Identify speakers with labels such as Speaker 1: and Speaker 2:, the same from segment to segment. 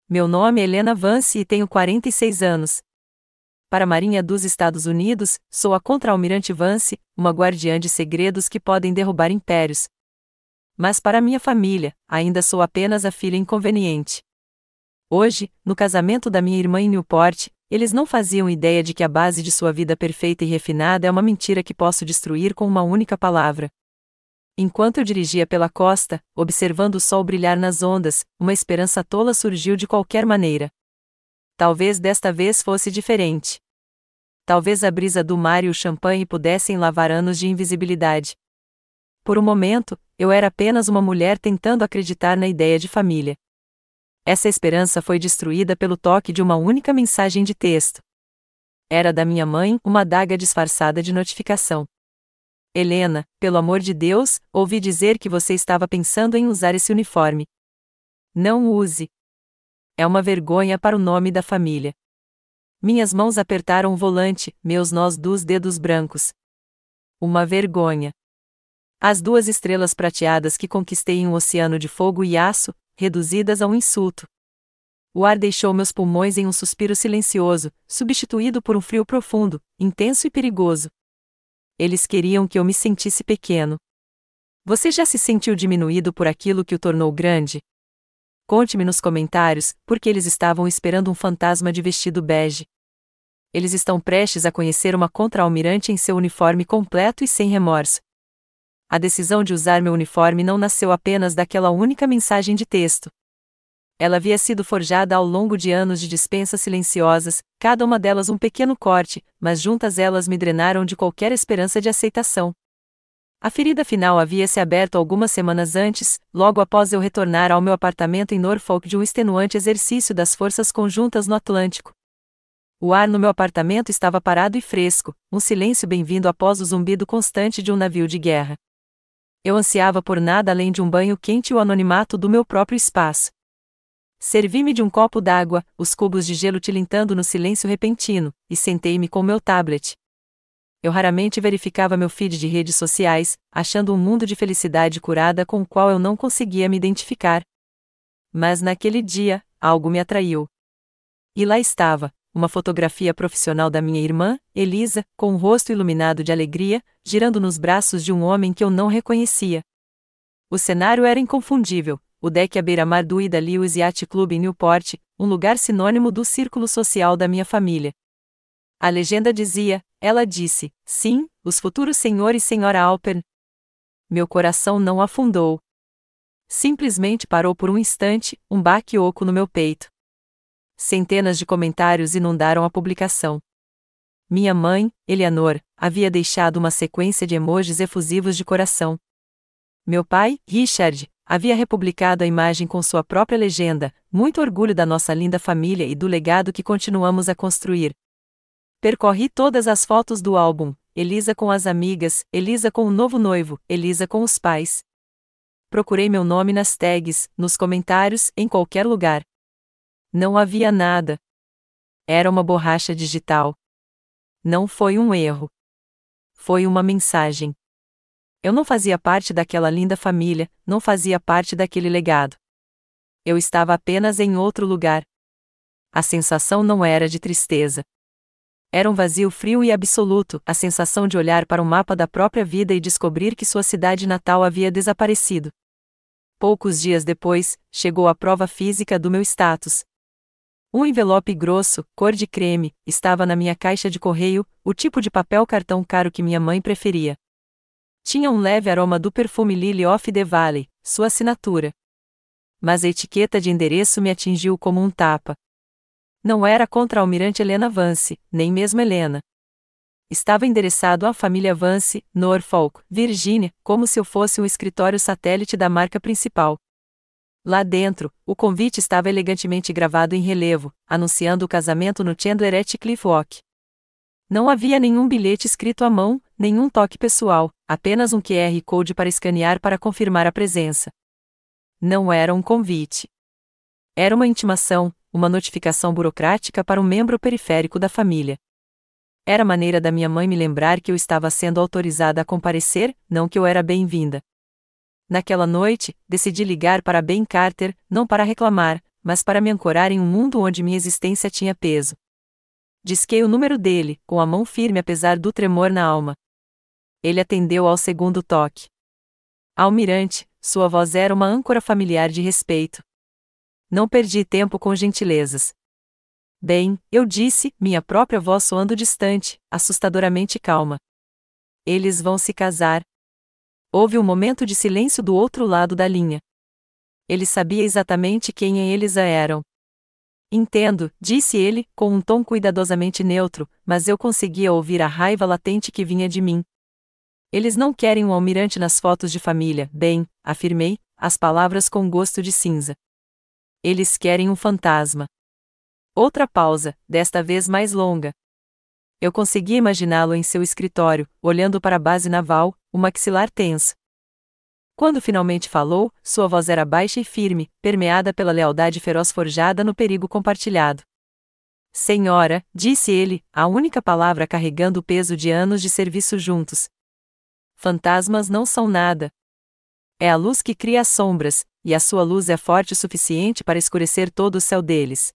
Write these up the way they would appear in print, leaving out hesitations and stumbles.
Speaker 1: Meu nome é Helena Vance e tenho 46 anos. Para a Marinha dos Estados Unidos, sou a Contra-Almirante Vance, uma guardiã de segredos que podem derrubar impérios. Mas para minha família, ainda sou apenas a filha inconveniente. Hoje, no casamento da minha irmã em Newport, eles não faziam ideia de que a base de sua vida perfeita e refinada é uma mentira que posso destruir com uma única palavra. Enquanto eu dirigia pela costa, observando o sol brilhar nas ondas, uma esperança tola surgiu de qualquer maneira. Talvez desta vez fosse diferente. Talvez a brisa do mar e o champanhe pudessem lavar anos de invisibilidade. Por um momento, eu era apenas uma mulher tentando acreditar na ideia de família. Essa esperança foi destruída pelo toque de uma única mensagem de texto. Era da minha mãe, uma adaga disfarçada de notificação. Helena, pelo amor de Deus, ouvi dizer que você estava pensando em usar esse uniforme. Não use. É uma vergonha para o nome da família. Minhas mãos apertaram o volante, meus nós dos dedos brancos. Uma vergonha. As 2 estrelas prateadas que conquistei em um oceano de fogo e aço, reduzidas a um insulto. O ar deixou meus pulmões em um suspiro silencioso, substituído por um frio profundo, intenso e perigoso. Eles queriam que eu me sentisse pequeno. Você já se sentiu diminuído por aquilo que o tornou grande? Conte-me nos comentários, porque eles estavam esperando um fantasma de vestido bege. Eles estão prestes a conhecer uma contra-almirante em seu uniforme completo e sem remorso. A decisão de usar meu uniforme não nasceu apenas daquela única mensagem de texto. Ela havia sido forjada ao longo de anos de dispensas silenciosas, cada uma delas um pequeno corte, mas juntas elas me drenaram de qualquer esperança de aceitação. A ferida final havia se aberto algumas semanas antes, logo após eu retornar ao meu apartamento em Norfolk de um extenuante exercício das forças conjuntas no Atlântico. O ar no meu apartamento estava parado e fresco, um silêncio bem-vindo após o zumbido constante de um navio de guerra. Eu ansiava por nada além de um banho quente e o anonimato do meu próprio espaço. Servi-me de um copo d'água, os cubos de gelo tilintando no silêncio repentino, e sentei-me com meu tablet. Eu raramente verificava meu feed de redes sociais, achando um mundo de felicidade curada com o qual eu não conseguia me identificar. Mas naquele dia, algo me atraiu. E lá estava, uma fotografia profissional da minha irmã, Elisa, com o rosto iluminado de alegria, girando nos braços de um homem que eu não reconhecia. O cenário era inconfundível. O deck à beira-mar do Ida Lewis Yacht Club em Newport, um lugar sinônimo do círculo social da minha família. A legenda dizia, ela disse, sim, os futuros senhor e senhora Alpern. Meu coração não afundou. Simplesmente parou por um instante, um baque oco no meu peito. Centenas de comentários inundaram a publicação. Minha mãe, Eleanor, havia deixado uma sequência de emojis efusivos de coração. Meu pai, Richard, havia republicado a imagem com sua própria legenda, muito orgulho da nossa linda família e do legado que continuamos a construir. Percorri todas as fotos do álbum, Elisa com as amigas, Elisa com o novo noivo, Elisa com os pais. Procurei meu nome nas tags, nos comentários, em qualquer lugar. Não havia nada. Era uma borracha digital. Não foi um erro. Foi uma mensagem. Eu não fazia parte daquela linda família, não fazia parte daquele legado. Eu estava apenas em outro lugar. A sensação não era de tristeza. Era um vazio frio e absoluto, a sensação de olhar para o mapa da própria vida e descobrir que sua cidade natal havia desaparecido. Poucos dias depois, chegou a prova física do meu status. Um envelope grosso, cor de creme, estava na minha caixa de correio, o tipo de papel cartão caro que minha mãe preferia. Tinha um leve aroma do perfume Lily of the Valley, sua assinatura. Mas a etiqueta de endereço me atingiu como um tapa. Não era contra a almirante Helena Vance, nem mesmo Helena. Estava endereçado à família Vance, Norfolk, Virgínia, como se eu fosse um escritório satélite da marca principal. Lá dentro, o convite estava elegantemente gravado em relevo, anunciando o casamento no Chandler Cliff Walk. Não havia nenhum bilhete escrito à mão, nenhum toque pessoal, apenas um QR Code para escanear para confirmar a presença. Não era um convite. Era uma intimação, uma notificação burocrática para um membro periférico da família. Era a maneira da minha mãe me lembrar que eu estava sendo autorizada a comparecer, não que eu era bem-vinda. Naquela noite, decidi ligar para Ben Carter, não para reclamar, mas para me ancorar em um mundo onde minha existência tinha peso. Disquei o número dele, com a mão firme apesar do tremor na alma. Ele atendeu ao segundo toque. Almirante, sua voz era uma âncora familiar de respeito. Não perdi tempo com gentilezas. Bem, eu disse, minha própria voz soando distante, assustadoramente calma. Eles vão se casar. Houve um momento de silêncio do outro lado da linha. Ele sabia exatamente quem eles eram. Entendo, disse ele, com um tom cuidadosamente neutro, mas eu conseguia ouvir a raiva latente que vinha de mim. Eles não querem um almirante nas fotos de família, bem, afirmei, as palavras com gosto de cinza. Eles querem um fantasma. Outra pausa, desta vez mais longa. Eu conseguia imaginá-lo em seu escritório, olhando para a base naval, o maxilar tenso. Quando finalmente falou, sua voz era baixa e firme, permeada pela lealdade feroz forjada no perigo compartilhado. Senhora, disse ele, a única palavra carregando o peso de anos de serviço juntos. Fantasmas não são nada. É a luz que cria as sombras, e a sua luz é forte o suficiente para escurecer todo o céu deles.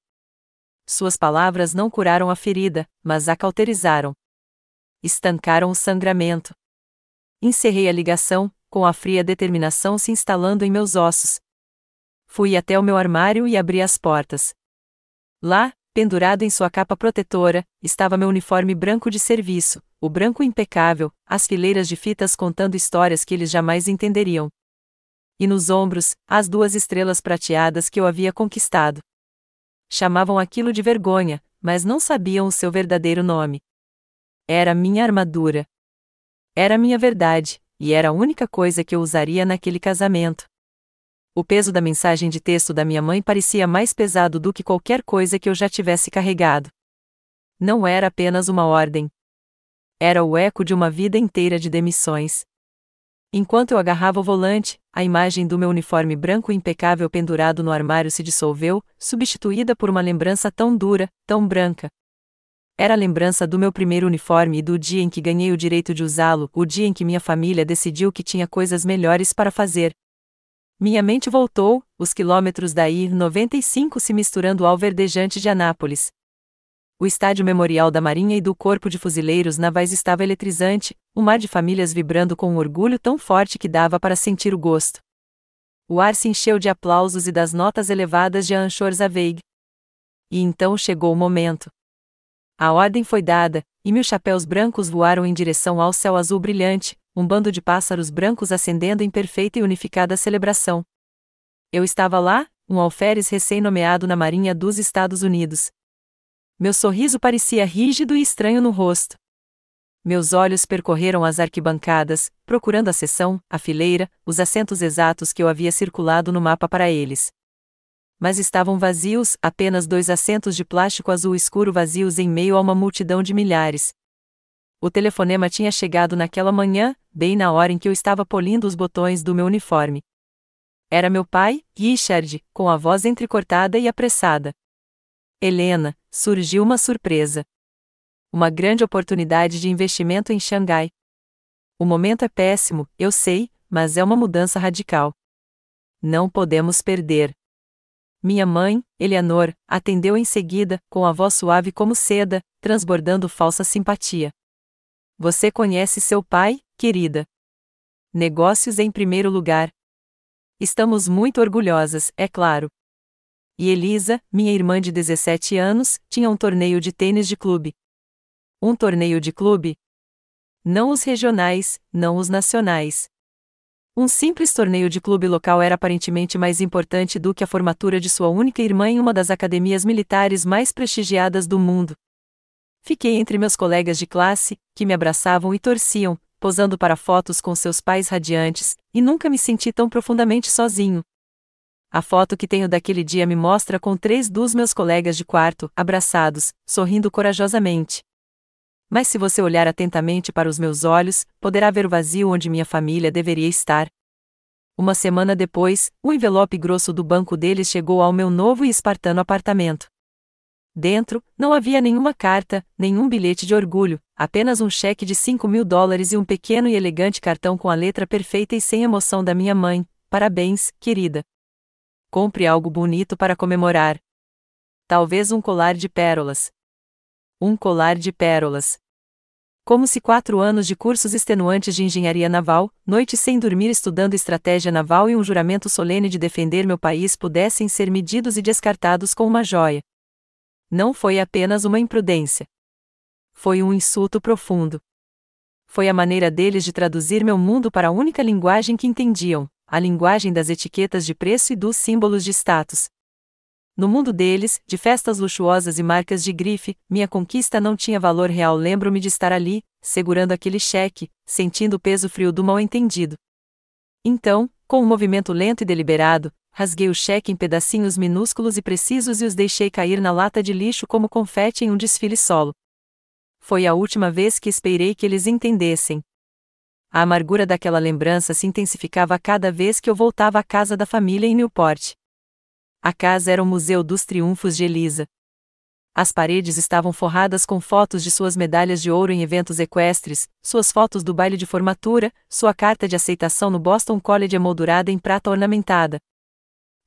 Speaker 1: Suas palavras não curaram a ferida, mas a cauterizaram. Estancaram o sangramento. Encerrei a ligação, com a fria determinação se instalando em meus ossos. Fui até o meu armário e abri as portas. Lá, pendurado em sua capa protetora, estava meu uniforme branco de serviço, o branco impecável, as fileiras de fitas contando histórias que eles jamais entenderiam. E nos ombros, as 2 estrelas prateadas que eu havia conquistado. Chamavam aquilo de vergonha, mas não sabiam o seu verdadeiro nome. Era minha armadura. Era minha verdade, e era a única coisa que eu usaria naquele casamento. O peso da mensagem de texto da minha mãe parecia mais pesado do que qualquer coisa que eu já tivesse carregado. Não era apenas uma ordem. Era o eco de uma vida inteira de demissões. Enquanto eu agarrava o volante, a imagem do meu uniforme branco impecável pendurado no armário se dissolveu, substituída por uma lembrança tão dura, tão branca. Era a lembrança do meu primeiro uniforme e do dia em que ganhei o direito de usá-lo, o dia em que minha família decidiu que tinha coisas melhores para fazer. Minha mente voltou, os quilômetros da I-95 se misturando ao verdejante de Anápolis. O estádio memorial da Marinha e do Corpo de Fuzileiros Navais estava eletrizante, o mar de famílias vibrando com um orgulho tão forte que dava para sentir o gosto. O ar se encheu de aplausos e das notas elevadas de Anchorzaveg. E então chegou o momento. A ordem foi dada, e 1000 chapéus brancos voaram em direção ao céu azul brilhante, um bando de pássaros brancos acendendo em perfeita e unificada celebração. Eu estava lá, um alferes recém-nomeado na Marinha dos Estados Unidos. Meu sorriso parecia rígido e estranho no rosto. Meus olhos percorreram as arquibancadas, procurando a seção, a fileira, os assentos exatos que eu havia circulado no mapa para eles. Mas estavam vazios, apenas 2 assentos de plástico azul escuro vazios em meio a uma multidão de milhares. O telefonema tinha chegado naquela manhã, bem na hora em que eu estava polindo os botões do meu uniforme. Era meu pai, Richard, com a voz entrecortada e apressada. Helena, surgiu uma surpresa. Uma grande oportunidade de investimento em Xangai. O momento é péssimo, eu sei, mas é uma mudança radical. Não podemos perder. Minha mãe, Eleanor, atendeu em seguida, com a voz suave como seda, transbordando falsa simpatia. Você conhece seu pai, querida? Negócios em primeiro lugar. Estamos muito orgulhosas, é claro. E Elisa, minha irmã de 17 anos, tinha um torneio de tênis de clube. Um torneio de clube? Não os regionais, não os nacionais. Um simples torneio de clube local era aparentemente mais importante do que a formatura de sua única irmã em uma das academias militares mais prestigiadas do mundo. Fiquei entre meus colegas de classe, que me abraçavam e torciam, posando para fotos com seus pais radiantes, e nunca me senti tão profundamente sozinho. A foto que tenho daquele dia me mostra com 3 dos meus colegas de quarto, abraçados, sorrindo corajosamente. Mas se você olhar atentamente para os meus olhos, poderá ver o vazio onde minha família deveria estar. Uma semana depois, o envelope grosso do banco deles chegou ao meu novo e espartano apartamento. Dentro, não havia nenhuma carta, nenhum bilhete de orgulho, apenas um cheque de $5.000 e um pequeno e elegante cartão com a letra perfeita e sem emoção da minha mãe: parabéns, querida. Compre algo bonito para comemorar. Talvez um colar de pérolas. Um colar de pérolas. Como se 4 anos de cursos extenuantes de engenharia naval, noites sem dormir estudando estratégia naval e um juramento solene de defender meu país pudessem ser medidos e descartados com uma joia. Não foi apenas uma imprudência. Foi um insulto profundo. Foi a maneira deles de traduzir meu mundo para a única linguagem que entendiam, a linguagem das etiquetas de preço e dos símbolos de status. No mundo deles, de festas luxuosas e marcas de grife, minha conquista não tinha valor real. Lembro-me de estar ali, segurando aquele cheque, sentindo o peso frio do mal-entendido. Então, com um movimento lento e deliberado, rasguei o cheque em pedacinhos minúsculos e precisos e os deixei cair na lata de lixo como confete em um desfile solo. Foi a última vez que esperei que eles entendessem. A amargura daquela lembrança se intensificava a cada vez que eu voltava à casa da família em Newport. A casa era o Museu dos Triunfos de Elisa. As paredes estavam forradas com fotos de suas medalhas de ouro em eventos equestres, suas fotos do baile de formatura, sua carta de aceitação no Boston College emoldurada em prata ornamentada.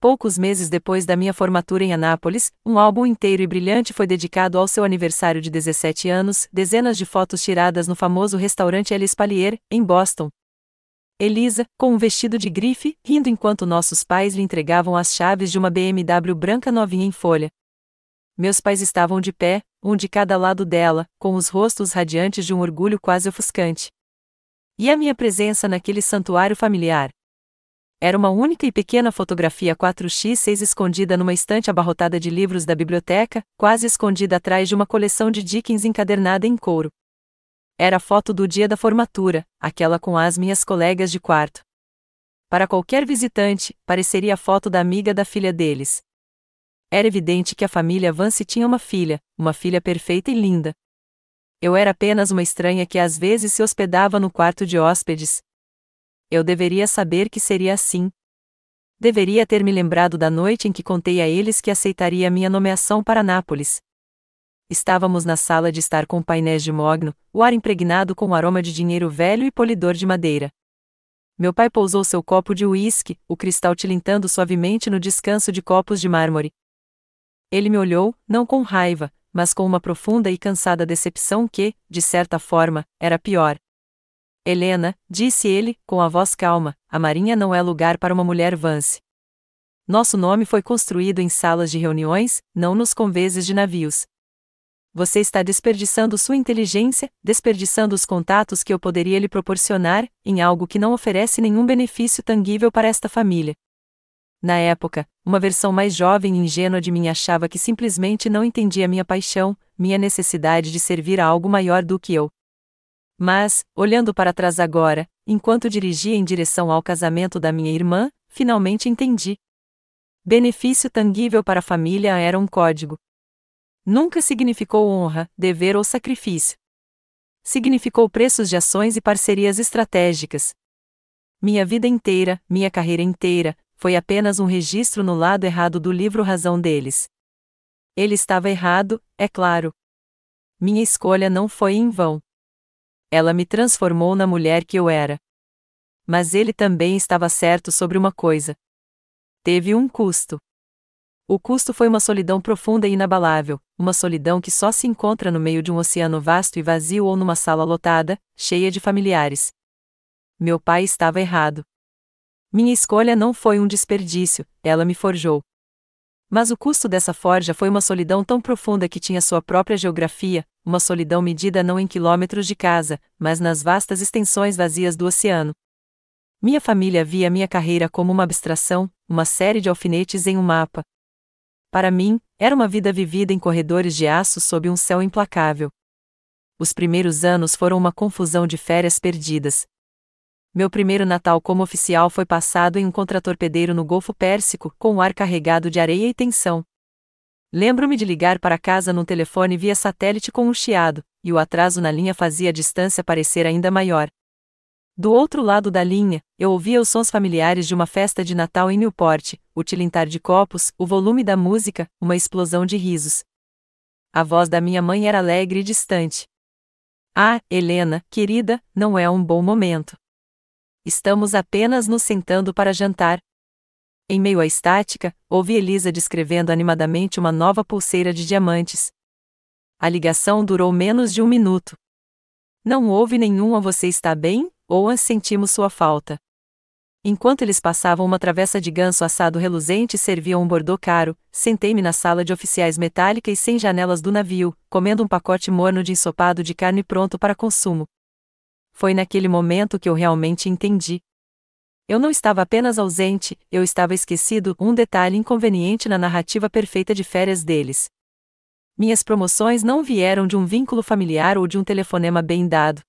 Speaker 1: Poucos meses depois da minha formatura em Anápolis, um álbum inteiro e brilhante foi dedicado ao seu aniversário de 17 anos, dezenas de fotos tiradas no famoso restaurante El Espalier, em Boston. Elisa, com um vestido de grife, rindo enquanto nossos pais lhe entregavam as chaves de uma BMW branca novinha em folha. Meus pais estavam de pé, um de cada lado dela, com os rostos radiantes de um orgulho quase ofuscante. E a minha presença naquele santuário familiar? Era uma única e pequena fotografia 4x6 escondida numa estante abarrotada de livros da biblioteca, quase escondida atrás de uma coleção de Dickens encadernada em couro. Era a foto do dia da formatura, aquela com as minhas colegas de quarto. Para qualquer visitante, pareceria a foto da amiga da filha deles. Era evidente que a família Vance tinha uma filha perfeita e linda. Eu era apenas uma estranha que às vezes se hospedava no quarto de hóspedes. Eu deveria saber que seria assim. Deveria ter me lembrado da noite em que contei a eles que aceitaria minha nomeação para Nápoles. Estávamos na sala de estar com painéis de mogno, o ar impregnado com o aroma de dinheiro velho e polidor de madeira. Meu pai pousou seu copo de uísque, o cristal tilintando suavemente no descanso de copos de mármore. Ele me olhou, não com raiva, mas com uma profunda e cansada decepção que, de certa forma, era pior. Helena, disse ele, com a voz calma, a marinha não é lugar para uma mulher Vance. Nosso nome foi construído em salas de reuniões, não nos conveses de navios. Você está desperdiçando sua inteligência, desperdiçando os contatos que eu poderia lhe proporcionar, em algo que não oferece nenhum benefício tangível para esta família. Na época, uma versão mais jovem e ingênua de mim achava que simplesmente não entendia minha paixão, minha necessidade de servir a algo maior do que eu. Mas, olhando para trás agora, enquanto dirigia em direção ao casamento da minha irmã, finalmente entendi. Benefício tangível para a família era um código. Nunca significou honra, dever ou sacrifício. Significou preços de ações e parcerias estratégicas. Minha vida inteira, minha carreira inteira, foi apenas um registro no lado errado do livro Razão deles. Ele estava errado, é claro. Minha escolha não foi em vão. Ela me transformou na mulher que eu era. Mas ele também estava certo sobre uma coisa. Teve um custo. O custo foi uma solidão profunda e inabalável, uma solidão que só se encontra no meio de um oceano vasto e vazio ou numa sala lotada, cheia de familiares. Meu pai estava errado. Minha escolha não foi um desperdício, ela me forjou. Mas o custo dessa forja foi uma solidão tão profunda que tinha sua própria geografia, uma solidão medida não em quilômetros de casa, mas nas vastas extensões vazias do oceano. Minha família via minha carreira como uma abstração, uma série de alfinetes em um mapa. Para mim, era uma vida vivida em corredores de aço sob um céu implacável. Os primeiros anos foram uma confusão de férias perdidas. Meu primeiro Natal como oficial foi passado em um contratorpedeiro no Golfo Pérsico, com o ar carregado de areia e tensão. Lembro-me de ligar para casa num telefone via satélite com um chiado, e o atraso na linha fazia a distância parecer ainda maior. Do outro lado da linha, eu ouvia os sons familiares de uma festa de Natal em Newport, o tilintar de copos, o volume da música, uma explosão de risos. A voz da minha mãe era alegre e distante. Ah, Helena, querida, não é um bom momento. Estamos apenas nos sentando para jantar. Em meio à estática, ouvi Elisa descrevendo animadamente uma nova pulseira de diamantes. A ligação durou menos de 1 minuto. Não houve nenhum "você está bem?" ou sentimos sua falta. Enquanto eles passavam uma travessa de ganso assado reluzente e serviam um bordô caro, sentei-me na sala de oficiais metálica e sem janelas do navio, comendo um pacote morno de ensopado de carne pronto para consumo. Foi naquele momento que eu realmente entendi. Eu não estava apenas ausente, eu estava esquecido, um detalhe inconveniente na narrativa perfeita de férias deles. Minhas promoções não vieram de um vínculo familiar ou de um telefonema bem dado.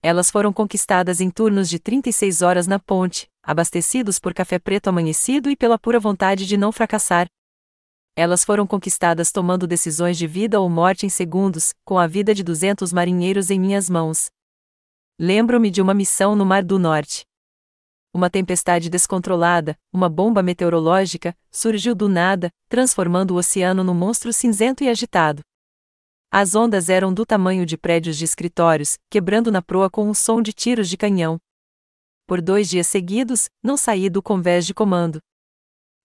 Speaker 1: Elas foram conquistadas em turnos de 36 horas na ponte, abastecidos por café preto amanhecido e pela pura vontade de não fracassar. Elas foram conquistadas tomando decisões de vida ou morte em segundos, com a vida de 200 marinheiros em minhas mãos. Lembro-me de uma missão no Mar do Norte. Uma tempestade descontrolada, uma bomba meteorológica, surgiu do nada, transformando o oceano num monstro cinzento e agitado. As ondas eram do tamanho de prédios de escritórios, quebrando na proa com um som de tiros de canhão. Por 2 dias seguidos, não saí do convés de comando.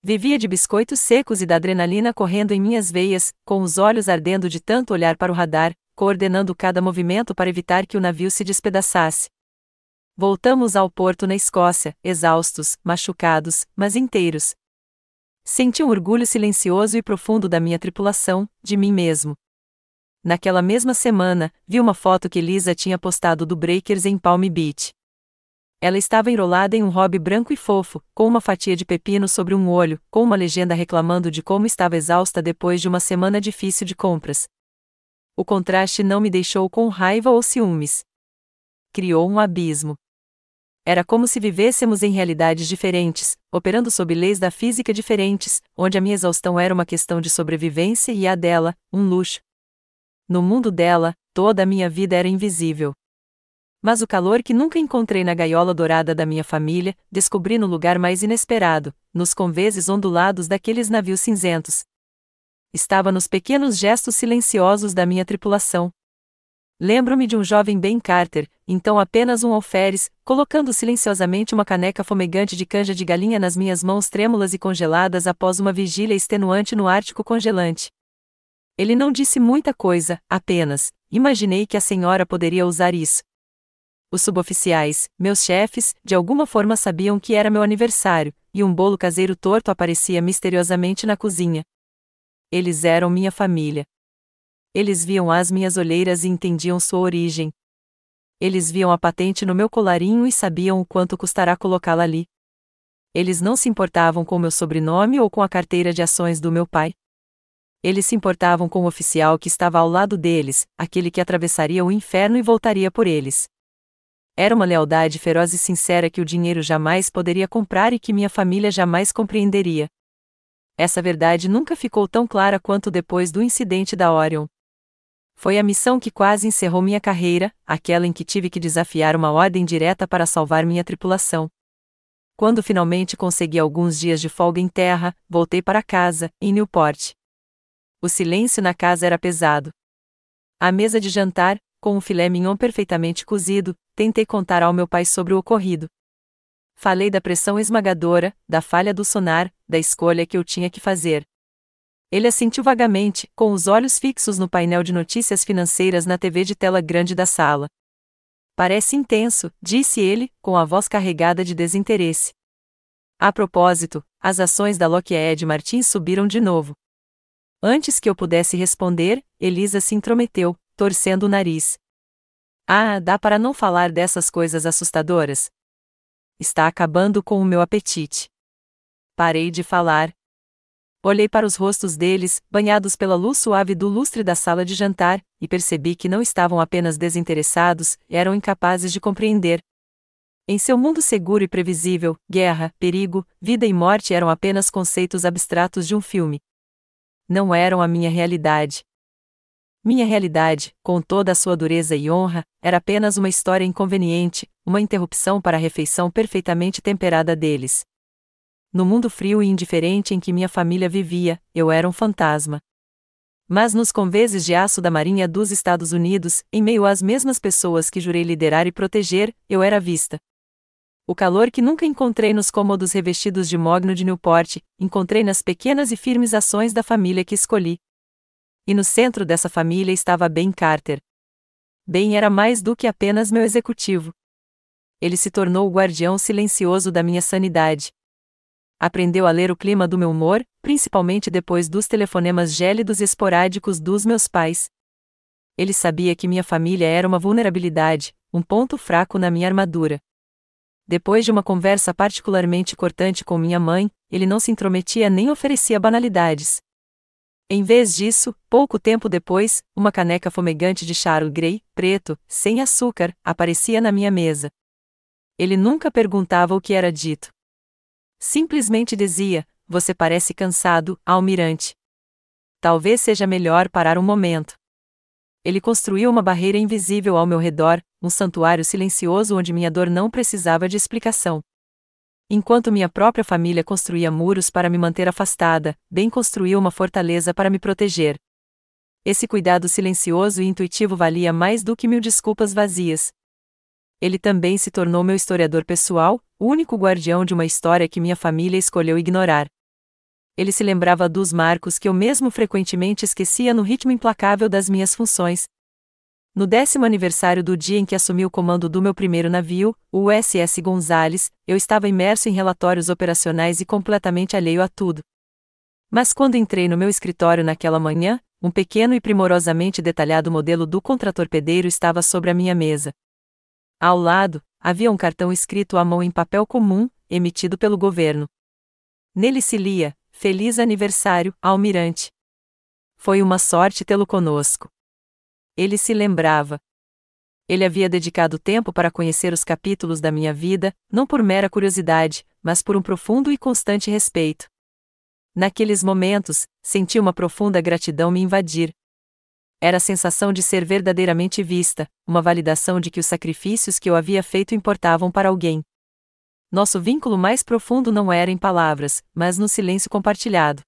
Speaker 1: Vivia de biscoitos secos e da adrenalina correndo em minhas veias, com os olhos ardendo de tanto olhar para o radar, coordenando cada movimento para evitar que o navio se despedaçasse. Voltamos ao porto na Escócia, exaustos, machucados, mas inteiros. Senti um orgulho silencioso e profundo da minha tripulação, de mim mesmo. Naquela mesma semana, vi uma foto que Elisa tinha postado do Breakers em Palm Beach. Ela estava enrolada em um hobby branco e fofo, com uma fatia de pepino sobre um olho, com uma legenda reclamando de como estava exausta depois de uma semana difícil de compras. O contraste não me deixou com raiva ou ciúmes. Criou um abismo. Era como se vivêssemos em realidades diferentes, operando sob leis da física diferentes, onde a minha exaustão era uma questão de sobrevivência e a dela, um luxo. No mundo dela, toda a minha vida era invisível. Mas o calor que nunca encontrei na gaiola dourada da minha família, descobri no lugar mais inesperado, nos conveses ondulados daqueles navios cinzentos. Estava nos pequenos gestos silenciosos da minha tripulação. Lembro-me de um jovem Ben Carter, então apenas um alferes, colocando silenciosamente uma caneca fumegante de canja de galinha nas minhas mãos trêmulas e congeladas após uma vigília extenuante no Ártico congelante. Ele não disse muita coisa, apenas: "Imaginei que a senhora poderia usar isso." Os suboficiais, meus chefes, de alguma forma sabiam que era meu aniversário, e um bolo caseiro torto aparecia misteriosamente na cozinha. Eles eram minha família. Eles viam as minhas olheiras e entendiam sua origem. Eles viam a patente no meu colarinho e sabiam o quanto custará colocá-la ali. Eles não se importavam com meu sobrenome ou com a carteira de ações do meu pai. Eles se importavam com o oficial que estava ao lado deles, aquele que atravessaria o inferno e voltaria por eles. Era uma lealdade feroz e sincera que o dinheiro jamais poderia comprar e que minha família jamais compreenderia. Essa verdade nunca ficou tão clara quanto depois do incidente da Orion. Foi a missão que quase encerrou minha carreira, aquela em que tive que desafiar uma ordem direta para salvar minha tripulação. Quando finalmente consegui alguns dias de folga em terra, voltei para casa, em Newport. O silêncio na casa era pesado. À mesa de jantar, com um filé mignon perfeitamente cozido, tentei contar ao meu pai sobre o ocorrido. Falei da pressão esmagadora, da falha do sonar, da escolha que eu tinha que fazer. Ele assentiu vagamente, com os olhos fixos no painel de notícias financeiras na TV de tela grande da sala. "Parece intenso", disse ele, com a voz carregada de desinteresse. A propósito, as ações da Lockheed Martin subiram de novo. Antes que eu pudesse responder, Elisa se intrometeu, torcendo o nariz. "Ah, dá para não falar dessas coisas assustadoras? Está acabando com o meu apetite." Parei de falar. Olhei para os rostos deles, banhados pela luz suave do lustre da sala de jantar, e percebi que não estavam apenas desinteressados, eram incapazes de compreender. Em seu mundo seguro e previsível, guerra, perigo, vida e morte eram apenas conceitos abstratos de um filme. Não eram a minha realidade. Minha realidade, com toda a sua dureza e honra, era apenas uma história inconveniente, uma interrupção para a refeição perfeitamente temperada deles. No mundo frio e indiferente em que minha família vivia, eu era um fantasma. Mas nos conveses de aço da Marinha dos Estados Unidos, em meio às mesmas pessoas que jurei liderar e proteger, eu era vista. O calor que nunca encontrei nos cômodos revestidos de mogno de Newport, encontrei nas pequenas e firmes ações da família que escolhi. E no centro dessa família estava Ben Carter. Ben era mais do que apenas meu executivo. Ele se tornou o guardião silencioso da minha sanidade. Aprendeu a ler o clima do meu humor, principalmente depois dos telefonemas gélidos e esporádicos dos meus pais. Ele sabia que minha família era uma vulnerabilidade, um ponto fraco na minha armadura. Depois de uma conversa particularmente cortante com minha mãe, ele não se intrometia nem oferecia banalidades. Em vez disso, pouco tempo depois, uma caneca fumegante de chá Earl Grey, preto, sem açúcar, aparecia na minha mesa. Ele nunca perguntava o que era dito. Simplesmente dizia: "Você parece cansado, almirante. Talvez seja melhor parar um momento." Ele construiu uma barreira invisível ao meu redor, um santuário silencioso onde minha dor não precisava de explicação. Enquanto minha própria família construía muros para me manter afastada, Ben construiu uma fortaleza para me proteger. Esse cuidado silencioso e intuitivo valia mais do que 1000 desculpas vazias. Ele também se tornou meu historiador pessoal, o único guardião de uma história que minha família escolheu ignorar. Ele se lembrava dos marcos que eu mesmo frequentemente esquecia no ritmo implacável das minhas funções. No 10º aniversário do dia em que assumi o comando do meu primeiro navio, o USS Gonzales, eu estava imerso em relatórios operacionais e completamente alheio a tudo. Mas quando entrei no meu escritório naquela manhã, um pequeno e primorosamente detalhado modelo do contratorpedeiro estava sobre a minha mesa. Ao lado, havia um cartão escrito à mão em papel comum, emitido pelo governo. Nele se lia: "Feliz aniversário, almirante. Foi uma sorte tê-lo conosco." Ele se lembrava. Ele havia dedicado tempo para conhecer os capítulos da minha vida, não por mera curiosidade, mas por um profundo e constante respeito. Naqueles momentos, senti uma profunda gratidão me invadir. Era a sensação de ser verdadeiramente vista, uma validação de que os sacrifícios que eu havia feito importavam para alguém. Nosso vínculo mais profundo não era em palavras, mas no silêncio compartilhado.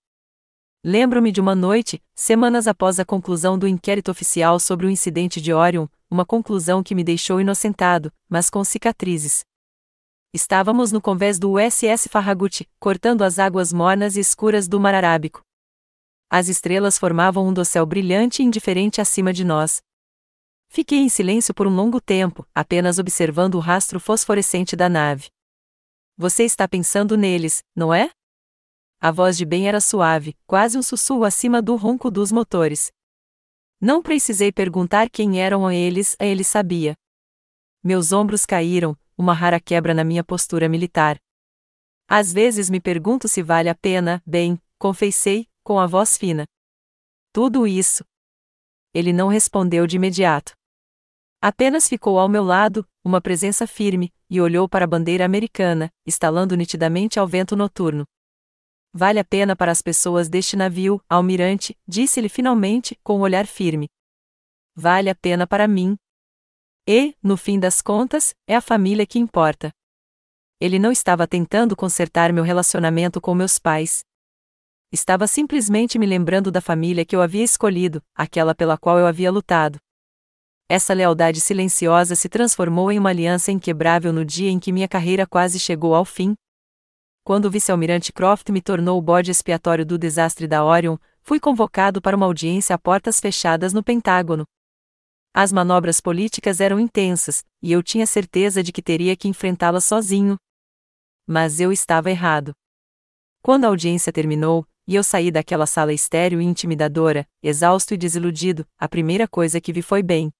Speaker 1: Lembro-me de uma noite, semanas após a conclusão do inquérito oficial sobre o incidente de Orion, uma conclusão que me deixou inocentado, mas com cicatrizes. Estávamos no convés do USS Farragut, cortando as águas mornas e escuras do Mar Arábico. As estrelas formavam um dossel brilhante e indiferente acima de nós. Fiquei em silêncio por um longo tempo, apenas observando o rastro fosforescente da nave. "Você está pensando neles, não é?" A voz de Ben era suave, quase um sussurro acima do ronco dos motores. Não precisei perguntar quem eram eles, ele sabia. Meus ombros caíram, uma rara quebra na minha postura militar. "Às vezes me pergunto se vale a pena, Ben", confessei, com a voz fina. "Tudo isso?" Ele não respondeu de imediato. Apenas ficou ao meu lado, uma presença firme, e olhou para a bandeira americana, estalando nitidamente ao vento noturno. "Vale a pena para as pessoas deste navio, almirante", disse-lhe finalmente, com um olhar firme. "Vale a pena para mim. E, no fim das contas, é a família que importa." Ele não estava tentando consertar meu relacionamento com meus pais. Estava simplesmente me lembrando da família que eu havia escolhido, aquela pela qual eu havia lutado. Essa lealdade silenciosa se transformou em uma aliança inquebrável no dia em que minha carreira quase chegou ao fim. Quando o vice-almirante Croft me tornou o bode expiatório do desastre da Orion, fui convocado para uma audiência a portas fechadas no Pentágono. As manobras políticas eram intensas, e eu tinha certeza de que teria que enfrentá-las sozinho. Mas eu estava errado. Quando a audiência terminou, e eu saí daquela sala estéril e intimidadora, exausto e desiludido, a primeira coisa que vi foi Ben.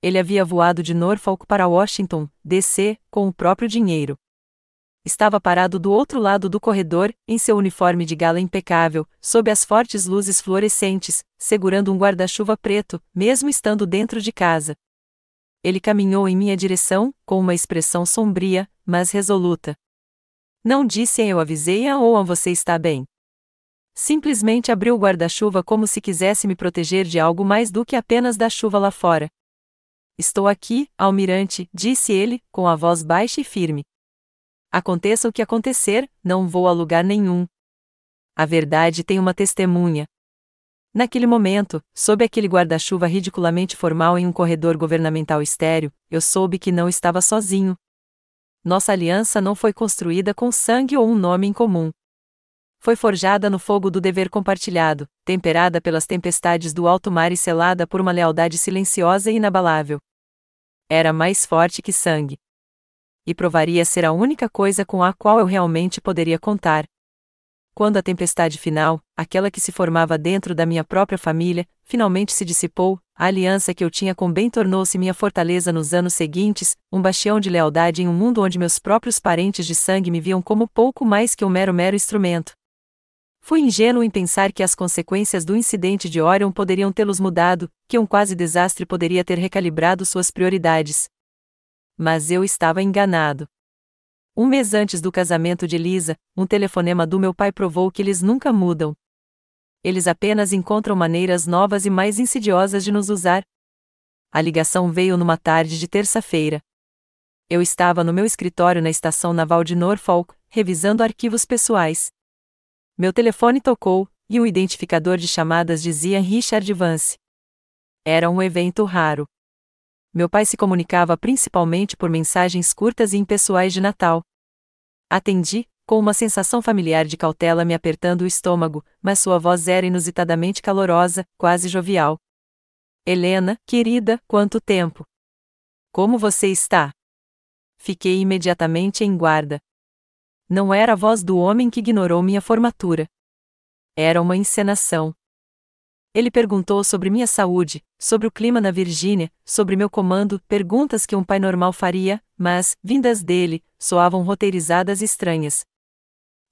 Speaker 1: Ele havia voado de Norfolk para Washington, D.C., com o próprio dinheiro. Estava parado do outro lado do corredor, em seu uniforme de gala impecável, sob as fortes luzes fluorescentes, segurando um guarda-chuva preto, mesmo estando dentro de casa. Ele caminhou em minha direção, com uma expressão sombria, mas resoluta. Não disse "eu avisei-a" ou "a você está bem." Simplesmente abriu o guarda-chuva como se quisesse me proteger de algo mais do que apenas da chuva lá fora. "Estou aqui, almirante", disse ele, com a voz baixa e firme. "Aconteça o que acontecer, não vou a lugar nenhum. A verdade tem uma testemunha." Naquele momento, sob aquele guarda-chuva ridiculamente formal em um corredor governamental estéril, eu soube que não estava sozinho. Nossa aliança não foi construída com sangue ou um nome em comum. Foi forjada no fogo do dever compartilhado, temperada pelas tempestades do alto mar e selada por uma lealdade silenciosa e inabalável. Era mais forte que sangue. E provaria ser a única coisa com a qual eu realmente poderia contar. Quando a tempestade final, aquela que se formava dentro da minha própria família, finalmente se dissipou, a aliança que eu tinha com Ben tornou-se minha fortaleza nos anos seguintes, um bastião de lealdade em um mundo onde meus próprios parentes de sangue me viam como pouco mais que um mero instrumento. Fui ingênuo em pensar que as consequências do incidente de Orion poderiam tê-los mudado, que um quase desastre poderia ter recalibrado suas prioridades. Mas eu estava enganado. Um mês antes do casamento de Lisa, um telefonema do meu pai provou que eles nunca mudam. Eles apenas encontram maneiras novas e mais insidiosas de nos usar. A ligação veio numa tarde de terça-feira. Eu estava no meu escritório na estação naval de Norfolk, revisando arquivos pessoais. Meu telefone tocou, e o identificador de chamadas dizia Richard Vance. Era um evento raro. Meu pai se comunicava principalmente por mensagens curtas e impessoais de Natal. Atendi, com uma sensação familiar de cautela me apertando o estômago, mas sua voz era inusitadamente calorosa, quase jovial. Helena, querida, quanto tempo! Como você está? Fiquei imediatamente em guarda. Não era a voz do homem que ignorou minha formatura. Era uma encenação. Ele perguntou sobre minha saúde, sobre o clima na Virgínia, sobre meu comando, perguntas que um pai normal faria, mas, vindas dele, soavam roteirizadas e estranhas.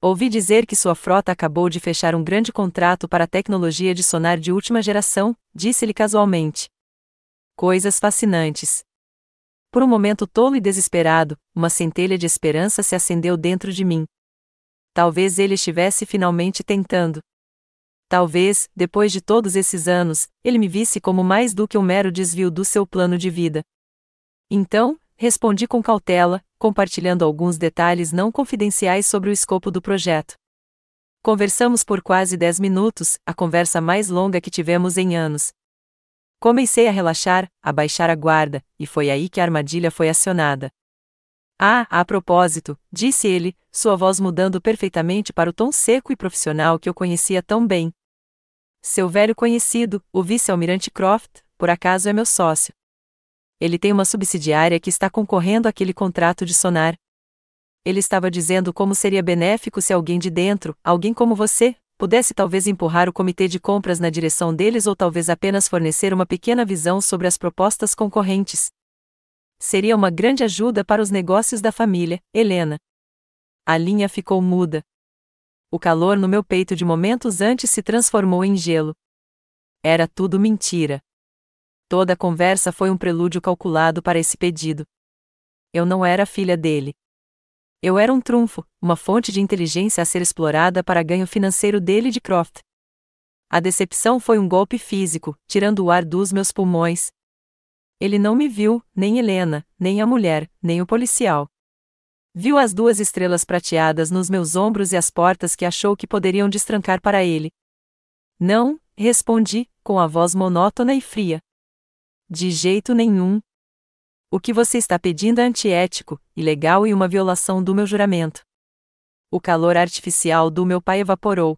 Speaker 1: Ouvi dizer que sua frota acabou de fechar um grande contrato para a tecnologia de sonar de última geração, disse-lhe casualmente. Coisas fascinantes. Por um momento tolo e desesperado, uma centelha de esperança se acendeu dentro de mim. Talvez ele estivesse finalmente tentando. Talvez, depois de todos esses anos, ele me visse como mais do que um mero desvio do seu plano de vida. Então, respondi com cautela, compartilhando alguns detalhes não confidenciais sobre o escopo do projeto. Conversamos por quase 10 minutos, a conversa mais longa que tivemos em anos. Comecei a relaxar, a baixar a guarda, e foi aí que a armadilha foi acionada. Ah, a propósito, disse ele, sua voz mudando perfeitamente para o tom seco e profissional que eu conhecia tão bem. Seu velho conhecido, o vice-almirante Croft, por acaso é meu sócio. Ele tem uma subsidiária que está concorrendo àquele contrato de sonar. Ele estava dizendo como seria benéfico se alguém de dentro, alguém como você, pudesse talvez empurrar o comitê de compras na direção deles ou talvez apenas fornecer uma pequena visão sobre as propostas concorrentes. Seria uma grande ajuda para os negócios da família, Helena. A linha ficou muda. O calor no meu peito de momentos antes se transformou em gelo. Era tudo mentira. Toda a conversa foi um prelúdio calculado para esse pedido. Eu não era filha dele. Eu era um trunfo, uma fonte de inteligência a ser explorada para ganho financeiro dele e de Croft. A decepção foi um golpe físico, tirando o ar dos meus pulmões. Ele não me viu, nem Helena, nem a mulher, nem o policial. Viu as 2 estrelas prateadas nos meus ombros e as portas que achou que poderiam destrancar para ele. Não, respondi, com a voz monótona e fria. De jeito nenhum. O que você está pedindo é antiético, ilegal e uma violação do meu juramento. O calor artificial do meu pai evaporou.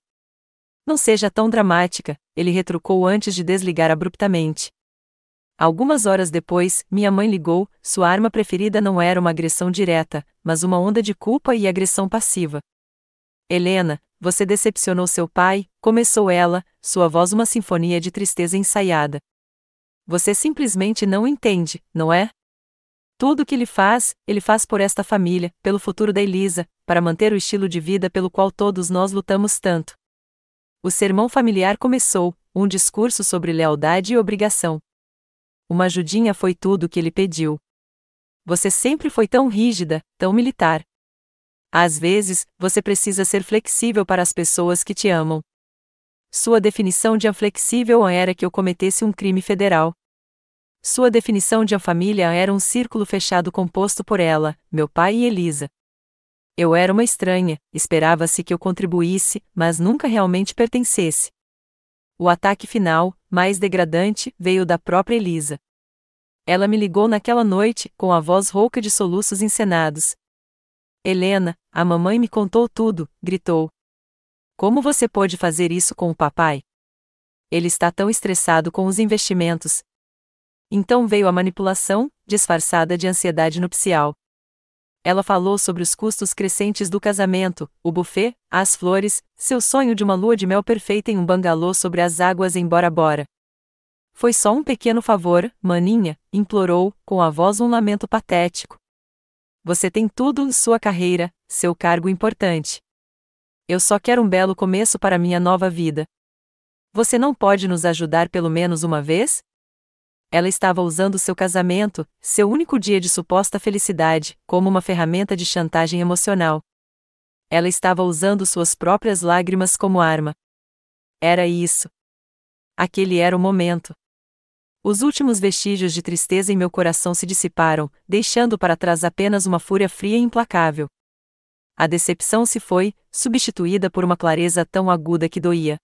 Speaker 1: Não seja tão dramática, ele retrucou antes de desligar abruptamente. Algumas horas depois, minha mãe ligou, sua arma preferida não era uma agressão direta, mas uma onda de culpa e agressão passiva. Helena, você decepcionou seu pai, começou ela, sua voz uma sinfonia de tristeza ensaiada. Você simplesmente não entende, não é? Tudo o que ele faz por esta família, pelo futuro da Elisa, para manter o estilo de vida pelo qual todos nós lutamos tanto. O sermão familiar começou, um discurso sobre lealdade e obrigação. Uma ajudinha foi tudo o que ele pediu. Você sempre foi tão rígida, tão militar. Às vezes, você precisa ser flexível para as pessoas que te amam. Sua definição de inflexível era que eu cometesse um crime federal. Sua definição de família era um círculo fechado composto por ela, meu pai e Elisa. Eu era uma estranha, esperava-se que eu contribuísse, mas nunca realmente pertencesse. O ataque final, mais degradante, veio da própria Elisa. Ela me ligou naquela noite, com a voz rouca de soluços encenados. Helena, a mamãe me contou tudo, gritou. Como você pôde fazer isso com o papai? Ele está tão estressado com os investimentos. Então veio a manipulação, disfarçada de ansiedade nupcial. Ela falou sobre os custos crescentes do casamento, o buffet, as flores, seu sonho de uma lua de mel perfeita em um bangalô sobre as águas em Bora Bora. Foi só um pequeno favor, maninha, implorou, com a voz um lamento patético. Você tem tudo, sua carreira, seu cargo importante. Eu só quero um belo começo para minha nova vida. Você não pode nos ajudar pelo menos uma vez? Ela estava usando seu casamento, seu único dia de suposta felicidade, como uma ferramenta de chantagem emocional. Ela estava usando suas próprias lágrimas como arma. Era isso. Aquele era o momento. Os últimos vestígios de tristeza em meu coração se dissiparam, deixando para trás apenas uma fúria fria e implacável. A decepção se foi, substituída por uma clareza tão aguda que doía.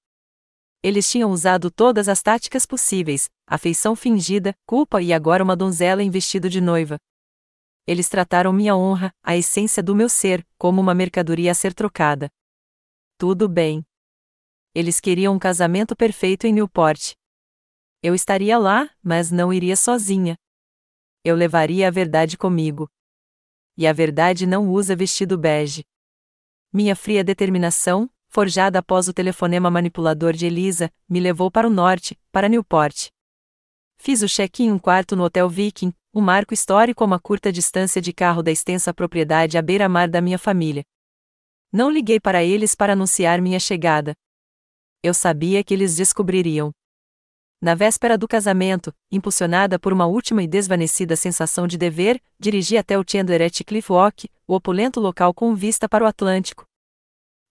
Speaker 1: Eles tinham usado todas as táticas possíveis, afeição fingida, culpa e agora uma donzela em vestido de noiva. Eles trataram minha honra, a essência do meu ser, como uma mercadoria a ser trocada. Tudo bem. Eles queriam um casamento perfeito em Newport. Eu estaria lá, mas não iria sozinha. Eu levaria a verdade comigo. E a verdade não usa vestido bege. Minha fria determinação, forjada após o telefonema manipulador de Elisa, me levou para o norte, para Newport. Fiz o check-in em um quarto no Hotel Viking, um marco histórico a uma curta distância de carro da extensa propriedade à beira-mar da minha família. Não liguei para eles para anunciar minha chegada. Eu sabia que eles descobririam. Na véspera do casamento, impulsionada por uma última e desvanecida sensação de dever, dirigi até o Chandler Cliff Walk, o opulento local com vista para o Atlântico.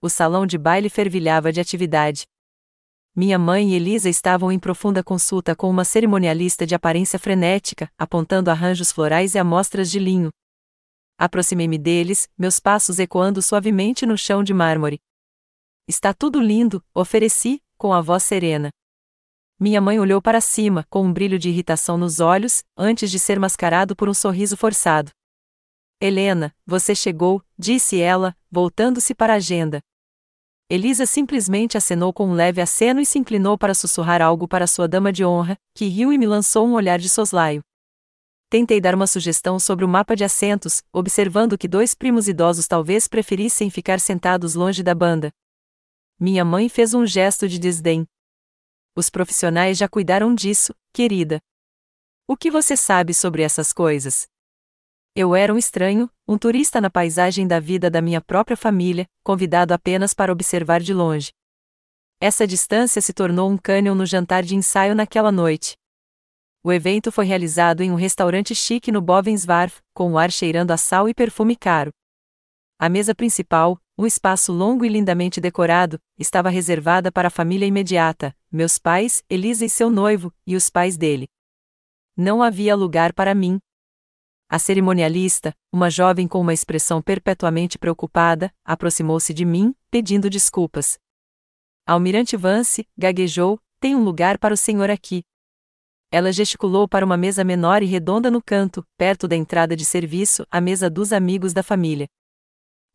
Speaker 1: O salão de baile fervilhava de atividade. Minha mãe e Elisa estavam em profunda consulta com uma cerimonialista de aparência frenética, apontando arranjos florais e amostras de linho. Aproximei-me deles, meus passos ecoando suavemente no chão de mármore. Está tudo lindo, ofereci, com a voz serena. Minha mãe olhou para cima, com um brilho de irritação nos olhos, antes de ser mascarado por um sorriso forçado. Helena, você chegou, disse ela, voltando-se para a agenda. Elisa simplesmente acenou com um leve aceno e se inclinou para sussurrar algo para sua dama de honra, que riu e me lançou um olhar de soslaio. Tentei dar uma sugestão sobre o mapa de assentos, observando que dois primos idosos talvez preferissem ficar sentados longe da banda. Minha mãe fez um gesto de desdém. Os profissionais já cuidaram disso, querida. O que você sabe sobre essas coisas? Eu era um estranho, um turista na paisagem da vida da minha própria família, convidado apenas para observar de longe. Essa distância se tornou um cânion no jantar de ensaio naquela noite. O evento foi realizado em um restaurante chique no Bovensvarf, com o ar cheirando a sal e perfume caro. A mesa principal, um espaço longo e lindamente decorado, estava reservada para a família imediata, meus pais, Elisa e seu noivo, e os pais dele. Não havia lugar para mim. A cerimonialista, uma jovem com uma expressão perpetuamente preocupada, aproximou-se de mim, pedindo desculpas. Almirante Vance, gaguejou, tem um lugar para o senhor aqui. Ela gesticulou para uma mesa menor e redonda no canto, perto da entrada de serviço, a mesa dos amigos da família.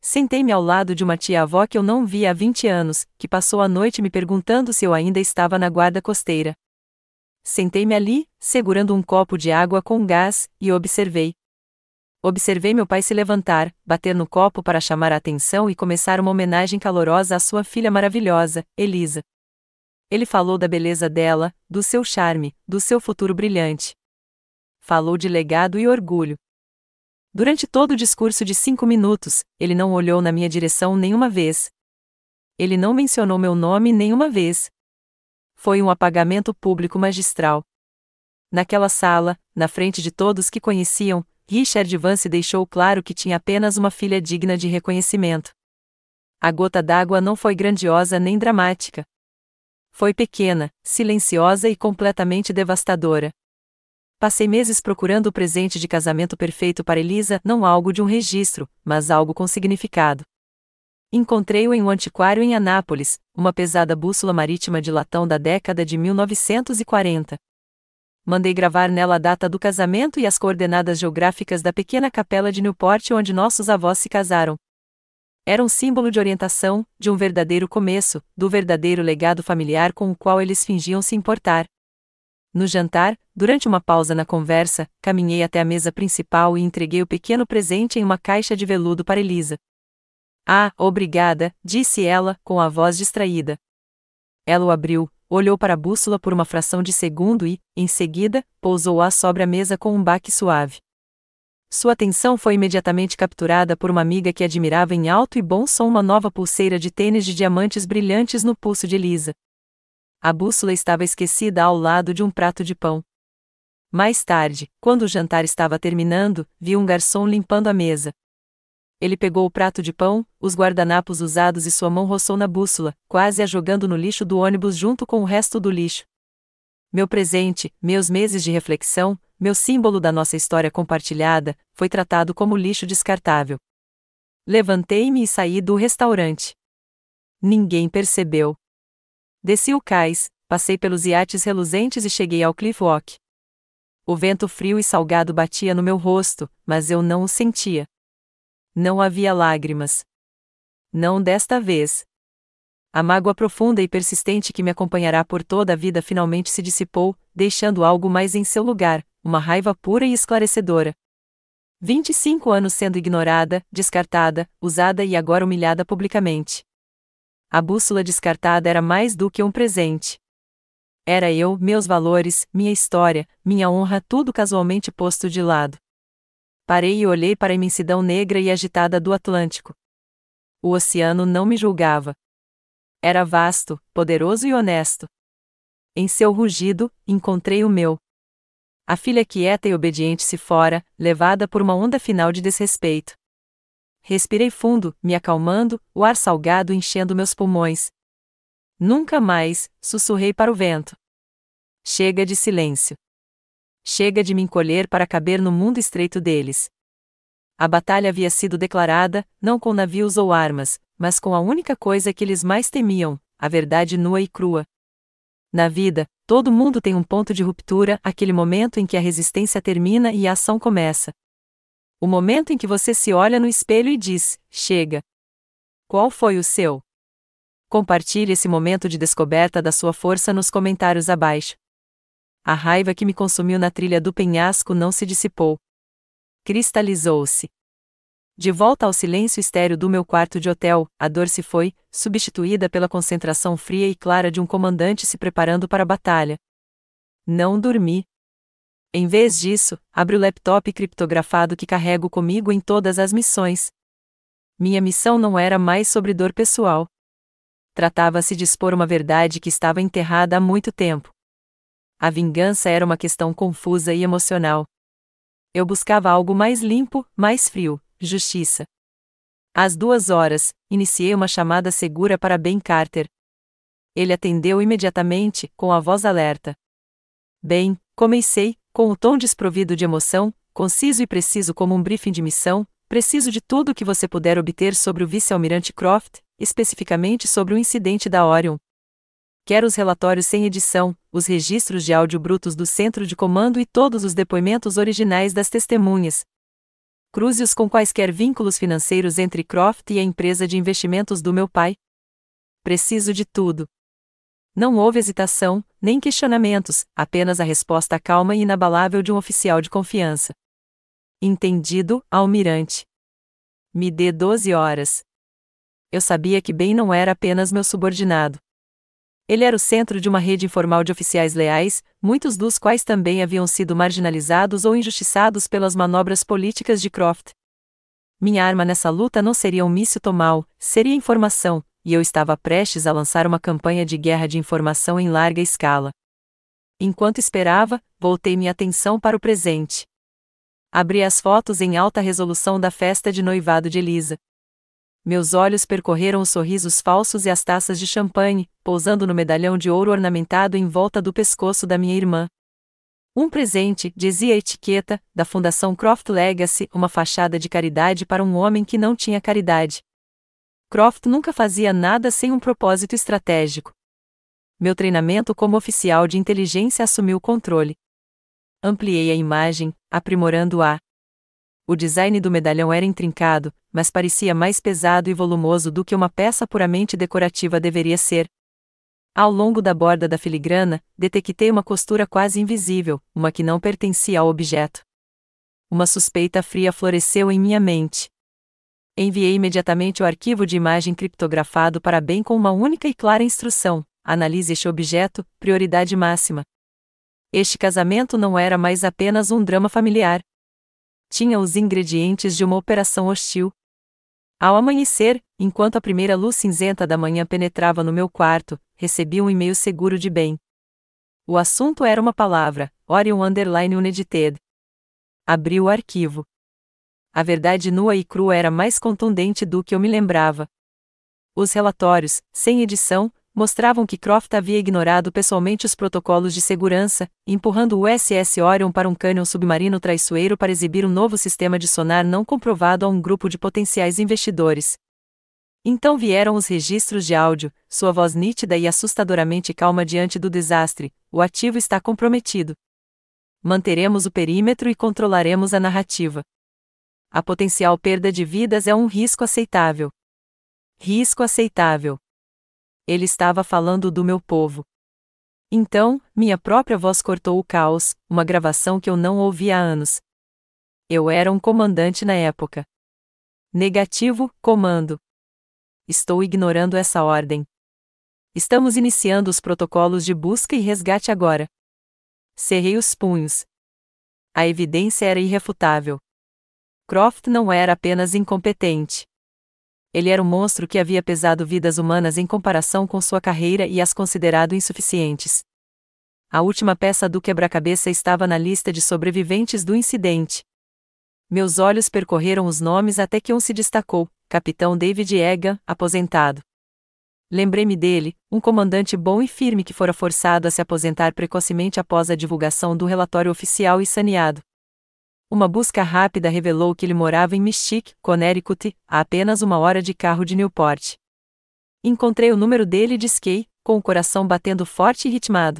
Speaker 1: Sentei-me ao lado de uma tia-avó que eu não via há 20 anos, que passou a noite me perguntando se eu ainda estava na guarda costeira. Sentei-me ali, segurando um copo de água com gás, e observei. Observei meu pai se levantar, bater no copo para chamar a atenção e começar uma homenagem calorosa à sua filha maravilhosa, Elisa. Ele falou da beleza dela, do seu charme, do seu futuro brilhante. Falou de legado e orgulho. Durante todo o discurso de 5 minutos, ele não olhou na minha direção nenhuma vez. Ele não mencionou meu nome nenhuma vez. Foi um apagamento público magistral. Naquela sala, na frente de todos que conheciam, Richard Vance deixou claro que tinha apenas uma filha digna de reconhecimento. A gota d'água não foi grandiosa nem dramática. Foi pequena, silenciosa e completamente devastadora. Passei meses procurando o presente de casamento perfeito para Elisa, não algo de um registro, mas algo com significado. Encontrei-o em um antiquário em Anápolis, uma pesada bússola marítima de latão da década de 1940. Mandei gravar nela a data do casamento e as coordenadas geográficas da pequena capela de Newport onde nossos avós se casaram. Era um símbolo de orientação, de um verdadeiro começo, do verdadeiro legado familiar com o qual eles fingiam se importar. No jantar, durante uma pausa na conversa, caminhei até a mesa principal e entreguei o pequeno presente em uma caixa de veludo para Elisa. Ah, obrigada, disse ela, com a voz distraída. Ela o abriu, olhou para a bússola por uma fração de segundo e, em seguida, pousou-a sobre a mesa com um baque suave. Sua atenção foi imediatamente capturada por uma amiga que admirava em alto e bom som uma nova pulseira de tênis de diamantes brilhantes no pulso de Elisa. A bússola estava esquecida ao lado de um prato de pão. Mais tarde, quando o jantar estava terminando, vi um garçom limpando a mesa. Ele pegou o prato de pão, os guardanapos usados e sua mão roçou na bússola, quase a jogando no lixo do ônibus junto com o resto do lixo. Meu presente, meus meses de reflexão, meu símbolo da nossa história compartilhada, foi tratado como lixo descartável. Levantei-me e saí do restaurante. Ninguém percebeu. Desci o cais, passei pelos iates reluzentes e cheguei ao Cliff Walk. O vento frio e salgado batia no meu rosto, mas eu não o sentia. Não havia lágrimas. Não desta vez. A mágoa profunda e persistente que me acompanhará por toda a vida finalmente se dissipou, deixando algo mais em seu lugar, uma raiva pura e esclarecedora. 25 anos sendo ignorada, descartada, usada e agora humilhada publicamente. A bússola descartada era mais do que um presente. Era eu, meus valores, minha história, minha honra, tudo casualmente posto de lado. Parei e olhei para a imensidão negra e agitada do Atlântico. O oceano não me julgava. Era vasto, poderoso e honesto. Em seu rugido, encontrei o meu. A filha quieta e obediente se fora, levada por uma onda final de desrespeito. Respirei fundo, me acalmando, o ar salgado enchendo meus pulmões. Nunca mais, sussurrei para o vento. Chega de silêncio. Chega de me encolher para caber no mundo estreito deles. A batalha havia sido declarada, não com navios ou armas, mas com a única coisa que eles mais temiam, a verdade nua e crua. Na vida, todo mundo tem um ponto de ruptura, aquele momento em que a resistência termina e a ação começa. O momento em que você se olha no espelho e diz, chega. Qual foi o seu? Compartilhe esse momento de descoberta da sua força nos comentários abaixo. A raiva que me consumiu na trilha do penhasco não se dissipou. Cristalizou-se. De volta ao silêncio estéril do meu quarto de hotel, a dor se foi, substituída pela concentração fria e clara de um comandante se preparando para a batalha. Não dormi. Em vez disso, abri o laptop criptografado que carrego comigo em todas as missões. Minha missão não era mais sobre dor pessoal. Tratava-se de expor uma verdade que estava enterrada há muito tempo. A vingança era uma questão confusa e emocional. Eu buscava algo mais limpo, mais frio, justiça. Às 2 horas, iniciei uma chamada segura para Ben Carter. Ele atendeu imediatamente, com a voz alerta. Bem, comecei, com o tom desprovido de emoção, conciso e preciso como um briefing de missão, preciso de tudo o que você puder obter sobre o vice-almirante Croft, especificamente sobre o incidente da Orion. Quero os relatórios sem edição, os registros de áudio brutos do centro de comando e todos os depoimentos originais das testemunhas. Cruze-os com quaisquer vínculos financeiros entre Croft e a empresa de investimentos do meu pai. Preciso de tudo. Não houve hesitação, nem questionamentos, apenas a resposta calma e inabalável de um oficial de confiança. Entendido, almirante. Me dê 12 horas. Eu sabia que Ben não era apenas meu subordinado. Ele era o centro de uma rede informal de oficiais leais, muitos dos quais também haviam sido marginalizados ou injustiçados pelas manobras políticas de Croft. Minha arma nessa luta não seria um míssil Tomahawk, seria informação, e eu estava prestes a lançar uma campanha de guerra de informação em larga escala. Enquanto esperava, voltei minha atenção para o presente. Abri as fotos em alta resolução da festa de noivado de Elisa. Meus olhos percorreram os sorrisos falsos e as taças de champanhe, pousando no medalhão de ouro ornamentado em volta do pescoço da minha irmã. Um presente, dizia a etiqueta, da Fundação Croft Legacy, uma fachada de caridade para um homem que não tinha caridade. Croft nunca fazia nada sem um propósito estratégico. Meu treinamento como oficial de inteligência assumiu o controle. Ampliei a imagem, aprimorando-a. O design do medalhão era intrincado, mas parecia mais pesado e volumoso do que uma peça puramente decorativa deveria ser. Ao longo da borda da filigrana, detectei uma costura quase invisível, uma que não pertencia ao objeto. Uma suspeita fria floresceu em minha mente. Enviei imediatamente o arquivo de imagem criptografado para Ben com uma única e clara instrução: analise este objeto, prioridade máxima. Este casamento não era mais apenas um drama familiar. Tinha os ingredientes de uma operação hostil. Ao amanhecer, enquanto a primeira luz cinzenta da manhã penetrava no meu quarto, recebi um e-mail seguro de Ben. O assunto era uma palavra: Orion Unedited. Abri o arquivo. A verdade nua e crua era mais contundente do que eu me lembrava. Os relatórios, sem edição, mostravam que Croft havia ignorado pessoalmente os protocolos de segurança, empurrando o USS Orion para um cânion submarino traiçoeiro para exibir um novo sistema de sonar não comprovado a um grupo de potenciais investidores. Então vieram os registros de áudio, sua voz nítida e assustadoramente calma diante do desastre: o ativo está comprometido. Manteremos o perímetro e controlaremos a narrativa. A potencial perda de vidas é um risco aceitável. Risco aceitável. Ele estava falando do meu povo. Então, minha própria voz cortou o caos, uma gravação que eu não ouvi há anos. Eu era um comandante na época. Negativo, comando. Estou ignorando essa ordem. Estamos iniciando os protocolos de busca e resgate agora. Cerrei os punhos. A evidência era irrefutável. Croft não era apenas incompetente. Ele era um monstro que havia pesado vidas humanas em comparação com sua carreira e as considerado insuficientes. A última peça do quebra-cabeça estava na lista de sobreviventes do incidente. Meus olhos percorreram os nomes até que um se destacou: Capitão David Egan, aposentado. Lembrei-me dele, um comandante bom e firme que fora forçado a se aposentar precocemente após a divulgação do relatório oficial e saneado. Uma busca rápida revelou que ele morava em Mystic, Connecticut, a apenas 1 hora de carro de Newport. Encontrei o número dele e disquei, com o coração batendo forte e ritmado.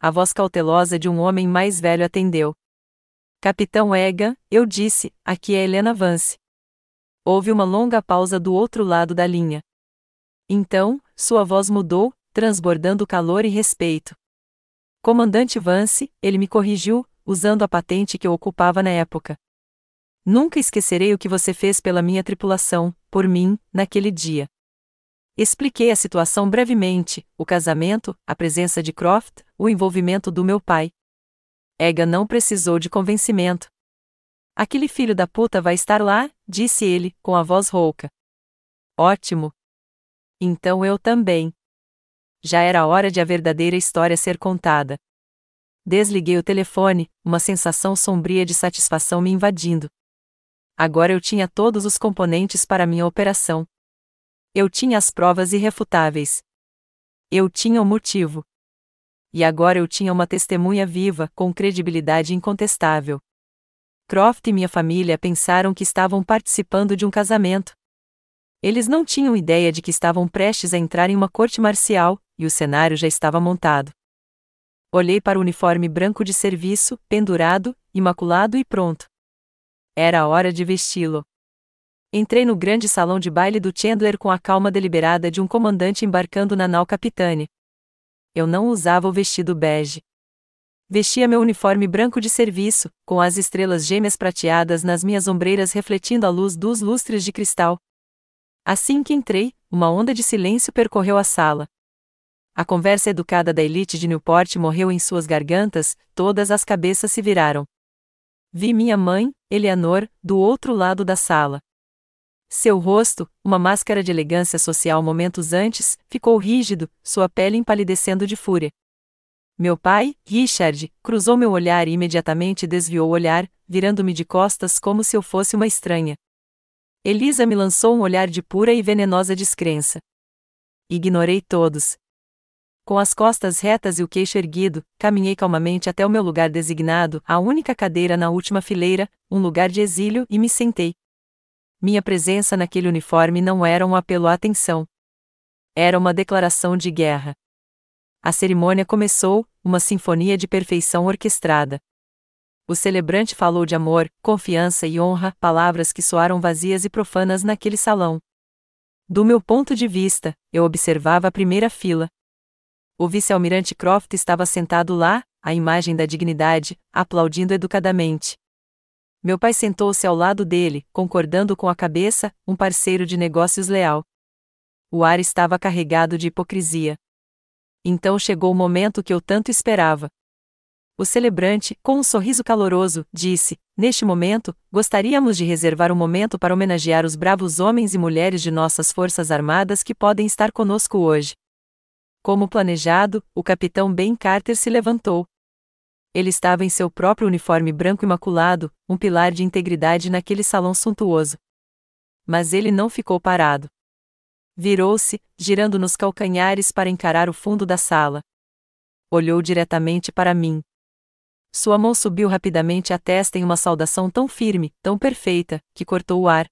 Speaker 1: A voz cautelosa de um homem mais velho atendeu. Capitão Egan, eu disse, aqui é Helena Vance. Houve uma longa pausa do outro lado da linha. Então, sua voz mudou, transbordando calor e respeito. Comandante Vance, ele me corrigiu, usando a patente que eu ocupava na época. Nunca esquecerei o que você fez pela minha tripulação, por mim, naquele dia. Expliquei a situação brevemente: o casamento, a presença de Croft, o envolvimento do meu pai. Egan não precisou de convencimento. Aquele filho da puta vai estar lá, disse ele, com a voz rouca. Ótimo. Então eu também. Já era hora de a verdadeira história ser contada. Desliguei o telefone, uma sensação sombria de satisfação me invadindo. Agora eu tinha todos os componentes para minha operação. Eu tinha as provas irrefutáveis. Eu tinha o motivo. E agora eu tinha uma testemunha viva, com credibilidade incontestável. Croft e minha família pensaram que estavam participando de um casamento. Eles não tinham ideia de que estavam prestes a entrar em uma corte marcial, e o cenário já estava montado. Olhei para o uniforme branco de serviço, pendurado, imaculado e pronto. Era a hora de vesti-lo. Entrei no grande salão de baile do Chandler com a calma deliberada de um comandante embarcando na nau Capitane. Eu não usava o vestido bege. Vestia meu uniforme branco de serviço, com as estrelas gêmeas prateadas nas minhas ombreiras refletindo a luz dos lustres de cristal. Assim que entrei, uma onda de silêncio percorreu a sala. A conversa educada da elite de Newport morreu em suas gargantas, todas as cabeças se viraram. Vi minha mãe, Eleanor, do outro lado da sala. Seu rosto, uma máscara de elegância social momentos antes, ficou rígido, sua pele empalidecendo de fúria. Meu pai, Richard, cruzou meu olhar e imediatamente desviou o olhar, virando-me de costas como se eu fosse uma estranha. Elisa me lançou um olhar de pura e venenosa descrença. Ignorei todos. Com as costas retas e o queixo erguido, caminhei calmamente até o meu lugar designado, a única cadeira na última fileira, um lugar de exílio, e me sentei. Minha presença naquele uniforme não era um apelo à atenção. Era uma declaração de guerra. A cerimônia começou, uma sinfonia de perfeição orquestrada. O celebrante falou de amor, confiança e honra, palavras que soaram vazias e profanas naquele salão. Do meu ponto de vista, eu observava a primeira fila. O vice-almirante Croft estava sentado lá, a imagem da dignidade, aplaudindo educadamente. Meu pai sentou-se ao lado dele, concordando com a cabeça, um parceiro de negócios leal. O ar estava carregado de hipocrisia. Então chegou o momento que eu tanto esperava. O celebrante, com um sorriso caloroso, disse: "Neste momento, gostaríamos de reservar um momento para homenagear os bravos homens e mulheres de nossas Forças Armadas que podem estar conosco hoje." Como planejado, o capitão Ben Carter se levantou. Ele estava em seu próprio uniforme branco imaculado, um pilar de integridade naquele salão suntuoso. Mas ele não ficou parado. Virou-se, girando nos calcanhares para encarar o fundo da sala. Olhou diretamente para mim. Sua mão subiu rapidamente à testa em uma saudação tão firme, tão perfeita, que cortou o ar.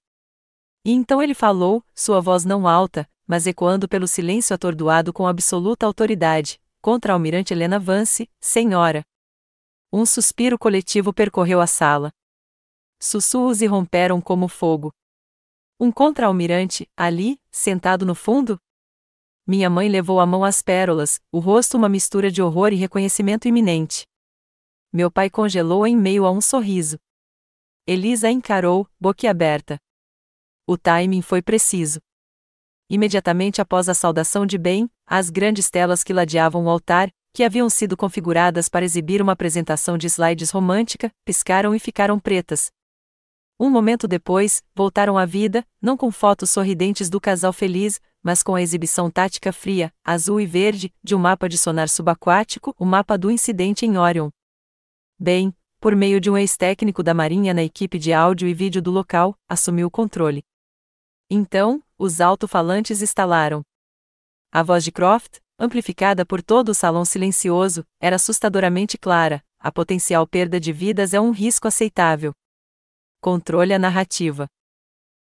Speaker 1: E então ele falou, sua voz não alta, mas ecoando pelo silêncio atordoado com absoluta autoridade: "Contra-almirante Helena Vance, senhora." Um suspiro coletivo percorreu a sala. Sussurros irromperam como fogo. Um contra-almirante, ali, sentado no fundo? Minha mãe levou a mão às pérolas, o rosto uma mistura de horror e reconhecimento iminente. Meu pai congelou em meio a um sorriso. Elisa a encarou, boquiaberta. O timing foi preciso. Imediatamente após a saudação de Ben, as grandes telas que ladeavam o altar, que haviam sido configuradas para exibir uma apresentação de slides romântica, piscaram e ficaram pretas. Um momento depois, voltaram à vida, não com fotos sorridentes do casal feliz, mas com a exibição tática fria, azul e verde, de um mapa de sonar subaquático, o mapa do incidente em Orion. Ben, por meio de um ex-técnico da Marinha na equipe de áudio e vídeo do local, assumiu o controle. Então, os alto-falantes estalaram. A voz de Croft, amplificada por todo o salão silencioso, era assustadoramente clara: "A potencial perda de vidas é um risco aceitável. Controle a narrativa."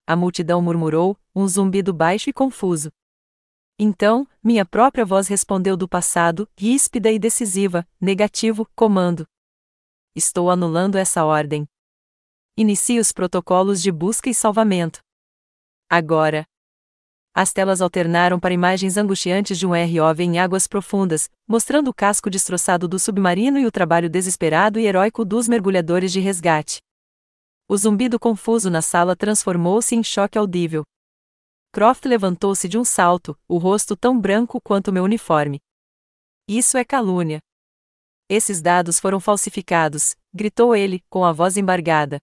Speaker 1: A multidão murmurou, um zumbido baixo e confuso. Então, minha própria voz respondeu do passado, ríspida e decisiva: "Negativo, comando. Estou anulando essa ordem. Inicie os protocolos de busca e salvamento. Agora." As telas alternaram para imagens angustiantes de um ROV em águas profundas, mostrando o casco destroçado do submarino e o trabalho desesperado e heróico dos mergulhadores de resgate. O zumbido confuso na sala transformou-se em choque audível. Croft levantou-se de um salto, o rosto tão branco quanto meu uniforme. "Isso é calúnia. Esses dados foram falsificados", gritou ele, com a voz embargada.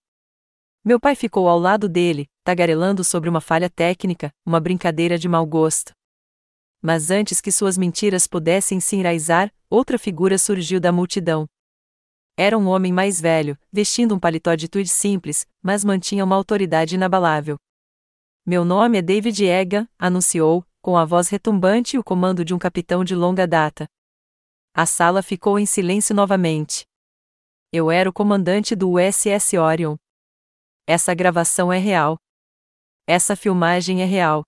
Speaker 1: Meu pai ficou ao lado dele, tagarelando sobre uma falha técnica, uma brincadeira de mau gosto. Mas antes que suas mentiras pudessem se enraizar, outra figura surgiu da multidão. Era um homem mais velho, vestindo um paletó de tweed simples, mas mantinha uma autoridade inabalável. "Meu nome é David Egan", anunciou, com a voz retumbante e o comando de um capitão de longa data. A sala ficou em silêncio novamente. Eu era o comandante do USS Orion. Essa gravação é real. Essa filmagem é real.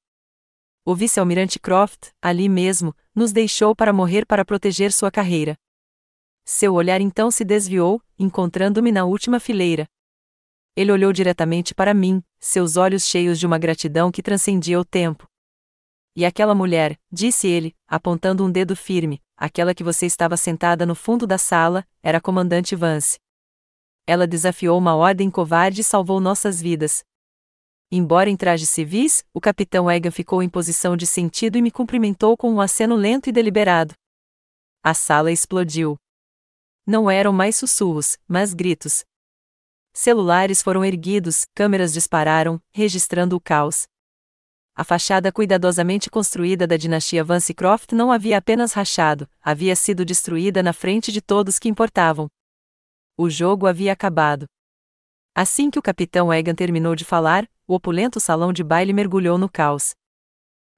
Speaker 1: O vice-almirante Croft, ali mesmo, nos deixou para morrer para proteger sua carreira. Seu olhar então se desviou, encontrando-me na última fileira. Ele olhou diretamente para mim, seus olhos cheios de uma gratidão que transcendia o tempo. "E aquela mulher", disse ele, apontando um dedo firme, "aquela que você estava sentada no fundo da sala, era a comandante Vance. Ela desafiou uma ordem covarde e salvou nossas vidas." Embora em trajes civis, o capitão Egan ficou em posição de sentido e me cumprimentou com um aceno lento e deliberado. A sala explodiu. Não eram mais sussurros, mas gritos. Celulares foram erguidos, câmeras dispararam, registrando o caos. A fachada cuidadosamente construída da dinastia Vance Croft não havia apenas rachado, havia sido destruída na frente de todos que importavam. O jogo havia acabado. Assim que o capitão Egan terminou de falar, o opulento salão de baile mergulhou no caos.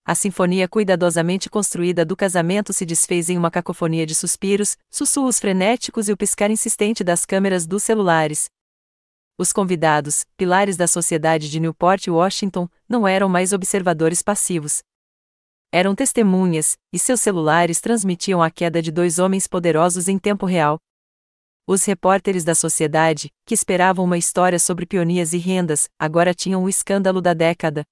Speaker 1: A sinfonia cuidadosamente construída do casamento se desfez em uma cacofonia de suspiros, sussurros frenéticos e o piscar insistente das câmeras dos celulares. Os convidados, pilares da sociedade de Newport e Washington, não eram mais observadores passivos. Eram testemunhas, e seus celulares transmitiam a queda de dois homens poderosos em tempo real. Os repórteres da sociedade, que esperavam uma história sobre peonias e rendas, agora tinham o escândalo da década.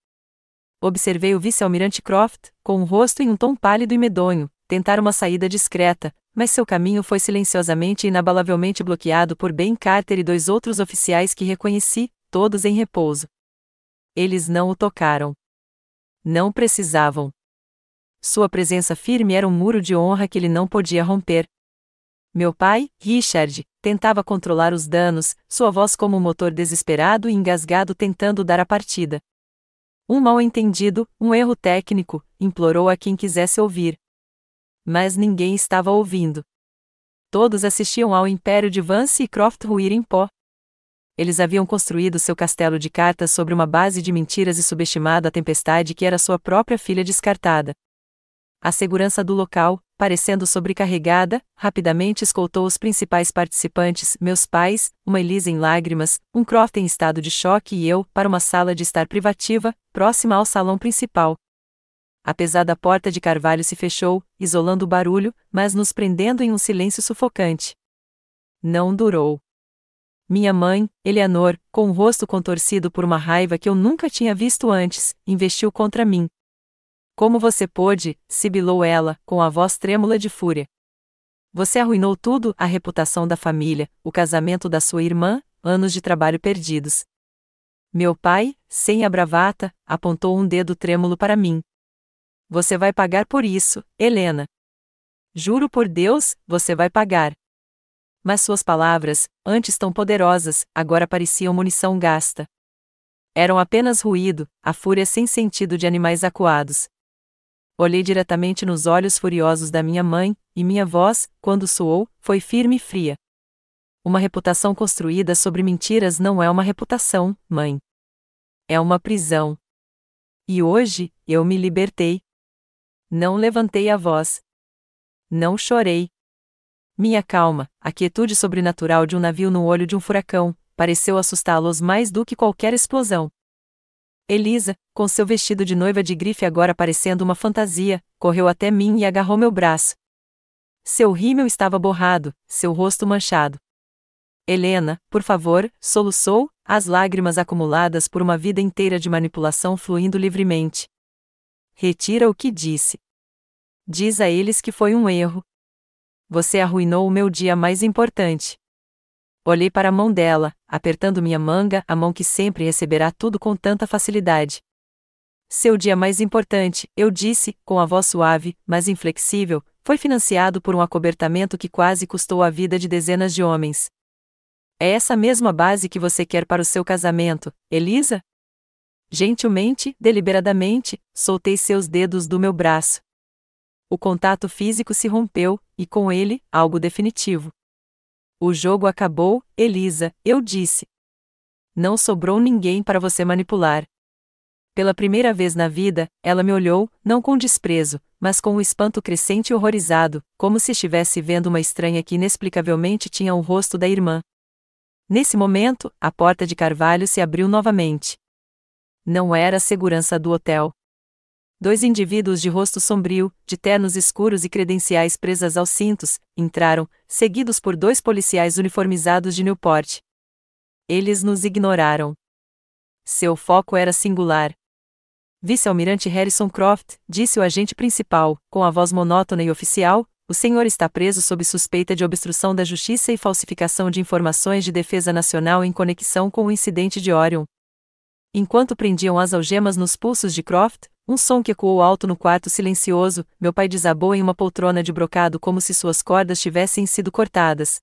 Speaker 1: Observei o vice-almirante Croft, com o rosto em um tom pálido e medonho, tentar uma saída discreta, mas seu caminho foi silenciosamente e inabalavelmente bloqueado por Ben Carter e 2 outros oficiais que reconheci, todos em repouso. Eles não o tocaram. Não precisavam. Sua presença firme era um muro de honra que ele não podia romper. Meu pai, Richard, tentava controlar os danos, sua voz como um motor desesperado e engasgado tentando dar a partida. Um mal-entendido, um erro técnico, implorou a quem quisesse ouvir. Mas ninguém estava ouvindo. Todos assistiam ao império de Vance e Croft ruir em pó. Eles haviam construído seu castelo de cartas sobre uma base de mentiras e subestimado a tempestade que era sua própria filha descartada. A segurança do local, parecendo sobrecarregada, rapidamente escoltou os principais participantes, meus pais, uma Elisa em lágrimas, um Croft em estado de choque e eu, para uma sala de estar privativa, próxima ao salão principal. A pesada porta de carvalho se fechou, isolando o barulho, mas nos prendendo em um silêncio sufocante. Não durou. Minha mãe, Eleanor, com o rosto contorcido por uma raiva que eu nunca tinha visto antes, investiu contra mim. Como você pôde, sibilou ela, com a voz trêmula de fúria. Você arruinou tudo, a reputação da família, o casamento da sua irmã, anos de trabalho perdidos. Meu pai, sem a bravata, apontou um dedo trêmulo para mim. Você vai pagar por isso, Helena. Juro por Deus, você vai pagar. Mas suas palavras, antes tão poderosas, agora pareciam munição gasta. Eram apenas ruído, a fúria sem sentido de animais acuados. Olhei diretamente nos olhos furiosos da minha mãe, e minha voz, quando soou, foi firme e fria. Uma reputação construída sobre mentiras não é uma reputação, mãe. É uma prisão. E hoje, eu me libertei. Não levantei a voz. Não chorei. Minha calma, a quietude sobrenatural de um navio no olho de um furacão, pareceu assustá-los mais do que qualquer explosão. Elisa, com seu vestido de noiva de grife agora parecendo uma fantasia, correu até mim e agarrou meu braço. Seu rímel estava borrado, seu rosto manchado. Helena, por favor, soluçou, as lágrimas acumuladas por uma vida inteira de manipulação fluindo livremente. Retira o que disse. Diz a eles que foi um erro. Você arruinou o meu dia mais importante. Olhei para a mão dela, apertando minha manga, a mão que sempre receberá tudo com tanta facilidade. Seu dia mais importante, eu disse, com a voz suave, mas inflexível, foi financiado por um acobertamento que quase custou a vida de dezenas de homens. É essa mesma base que você quer para o seu casamento, Elisa? Gentilmente, deliberadamente, soltei seus dedos do meu braço. O contato físico se rompeu, e com ele, algo definitivo. O jogo acabou, Elisa, eu disse. Não sobrou ninguém para você manipular. Pela primeira vez na vida, ela me olhou, não com desprezo, mas com um espanto crescente e horrorizado, como se estivesse vendo uma estranha que inexplicavelmente tinha o rosto da irmã. Nesse momento, a porta de carvalho se abriu novamente. Não era a segurança do hotel. 2 indivíduos de rosto sombrio, de ternos escuros e credenciais presas aos cintos, entraram, seguidos por 2 policiais uniformizados de Newport. Eles nos ignoraram. Seu foco era singular. Vice-almirante Harrison Croft, disse o agente principal, com a voz monótona e oficial, o senhor está preso sob suspeita de obstrução da justiça e falsificação de informações de defesa nacional em conexão com o incidente de Orion. Enquanto prendiam as algemas nos pulsos de Croft, um som que ecoou alto no quarto silencioso, meu pai desabou em uma poltrona de brocado como se suas cordas tivessem sido cortadas.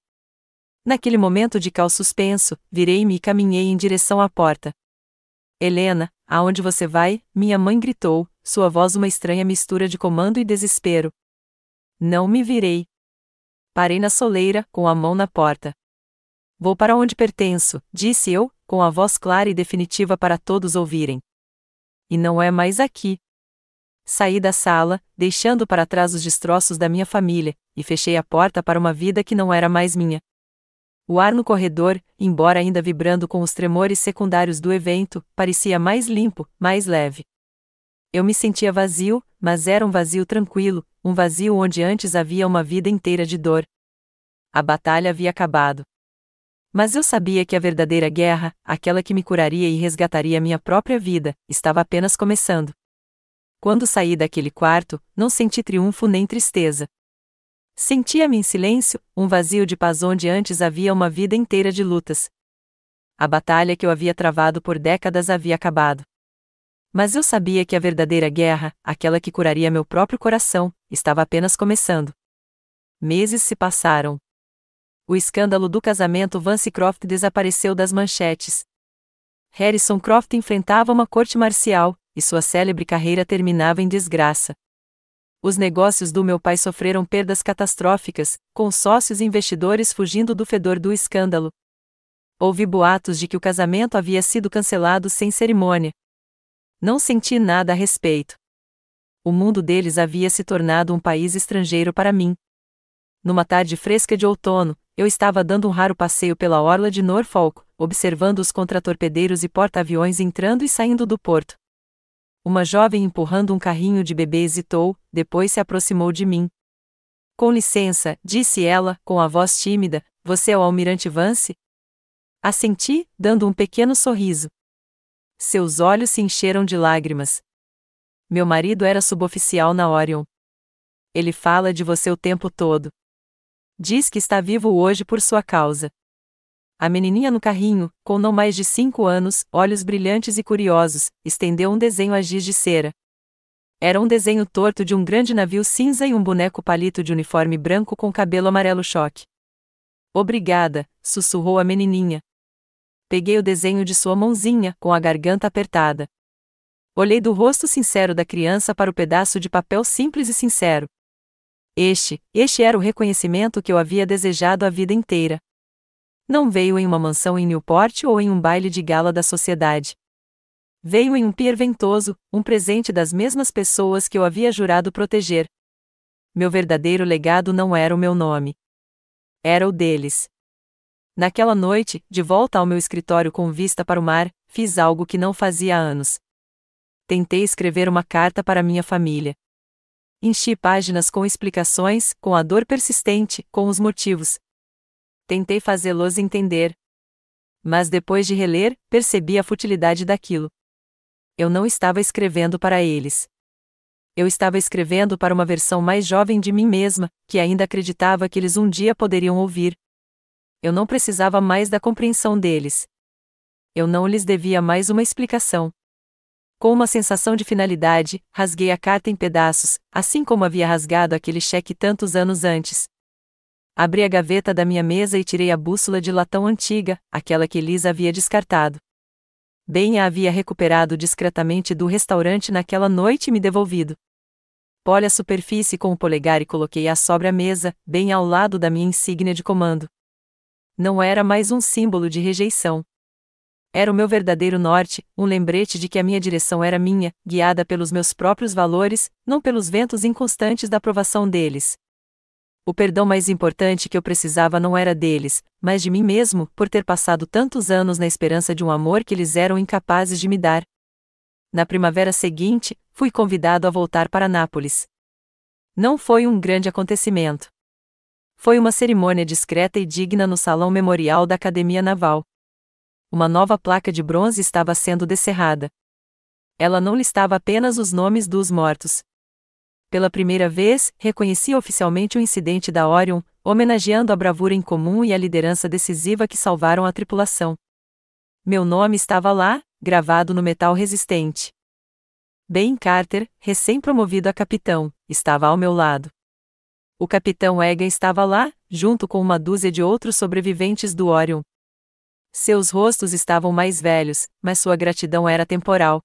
Speaker 1: Naquele momento de caos suspenso, virei-me e caminhei em direção à porta. Helena, aonde você vai? Minha mãe gritou, sua voz uma estranha mistura de comando e desespero. Não me virei. Parei na soleira, com a mão na porta. Vou para onde pertenço, disse eu, com a voz clara e definitiva para todos ouvirem. E não é mais aqui. Saí da sala, deixando para trás os destroços da minha família, e fechei a porta para uma vida que não era mais minha. O ar no corredor, embora ainda vibrando com os tremores secundários do evento, parecia mais limpo, mais leve. Eu me sentia vazio, mas era um vazio tranquilo, um vazio onde antes havia uma vida inteira de dor. A batalha havia acabado. Mas eu sabia que a verdadeira guerra, aquela que me curaria e resgataria minha própria vida, estava apenas começando. Quando saí daquele quarto, não senti triunfo nem tristeza. Sentia-me em silêncio, um vazio de paz onde antes havia uma vida inteira de lutas. A batalha que eu havia travado por décadas havia acabado. Mas eu sabia que a verdadeira guerra, aquela que curaria meu próprio coração, estava apenas começando. Meses se passaram. O escândalo do casamento Vance Croft desapareceu das manchetes. Harrison Croft enfrentava uma corte marcial, e sua célebre carreira terminava em desgraça. Os negócios do meu pai sofreram perdas catastróficas, com sócios e investidores fugindo do fedor do escândalo. Houve boatos de que o casamento havia sido cancelado sem cerimônia. Não senti nada a respeito. O mundo deles havia se tornado um país estrangeiro para mim. Numa tarde fresca de outono, eu estava dando um raro passeio pela orla de Norfolk, observando os contratorpedeiros e porta-aviões entrando e saindo do porto. Uma jovem empurrando um carrinho de bebê hesitou, depois se aproximou de mim. Com licença, disse ela, com a voz tímida, você é o almirante Vance? Assenti, dando um pequeno sorriso. Seus olhos se encheram de lágrimas. Meu marido era suboficial na Orion. Ele fala de você o tempo todo. Diz que está vivo hoje por sua causa. A menininha no carrinho, com não mais de 5 anos, olhos brilhantes e curiosos, estendeu um desenho a giz de cera. Era um desenho torto de um grande navio cinza e um boneco palito de uniforme branco com cabelo amarelo choque. Obrigada, sussurrou a menininha. Peguei o desenho de sua mãozinha, com a garganta apertada. Olhei do rosto sincero da criança para o pedaço de papel simples e sincero. Este era o reconhecimento que eu havia desejado a vida inteira. Não veio em uma mansão em Newport ou em um baile de gala da sociedade. Veio em um pier ventoso, um presente das mesmas pessoas que eu havia jurado proteger. Meu verdadeiro legado não era o meu nome. Era o deles. Naquela noite, de volta ao meu escritório com vista para o mar, fiz algo que não fazia há anos. Tentei escrever uma carta para minha família. Enchi páginas com explicações, com a dor persistente, com os motivos. Tentei fazê-los entender. Mas depois de reler, percebi a futilidade daquilo. Eu não estava escrevendo para eles. Eu estava escrevendo para uma versão mais jovem de mim mesma, que ainda acreditava que eles um dia poderiam ouvir. Eu não precisava mais da compreensão deles. Eu não lhes devia mais uma explicação. Com uma sensação de finalidade, rasguei a carta em pedaços, assim como havia rasgado aquele cheque tantos anos antes. Abri a gaveta da minha mesa e tirei a bússola de latão antiga, aquela que Elisa havia descartado. Bem a havia recuperado discretamente do restaurante naquela noite e me devolvido. Poli a superfície com o polegar e coloquei-a sobre a mesa, bem ao lado da minha insígnia de comando. Não era mais um símbolo de rejeição. Era o meu verdadeiro norte, um lembrete de que a minha direção era minha, guiada pelos meus próprios valores, não pelos ventos inconstantes da aprovação deles. O perdão mais importante que eu precisava não era deles, mas de mim mesmo, por ter passado tantos anos na esperança de um amor que eles eram incapazes de me dar. Na primavera seguinte, fui convidado a voltar para Nápoles. Não foi um grande acontecimento. Foi uma cerimônia discreta e digna no Salão Memorial da Academia Naval. Uma nova placa de bronze estava sendo descerrada. Ela não listava apenas os nomes dos mortos. Pela primeira vez, reconheci oficialmente o incidente da Orion, homenageando a bravura em comum e a liderança decisiva que salvaram a tripulação. Meu nome estava lá, gravado no metal resistente. Ben Carter, recém-promovido a capitão, estava ao meu lado. O capitão Egan estava lá, junto com uma dúzia de outros sobreviventes do Orion. Seus rostos estavam mais velhos, mas sua gratidão era temporal.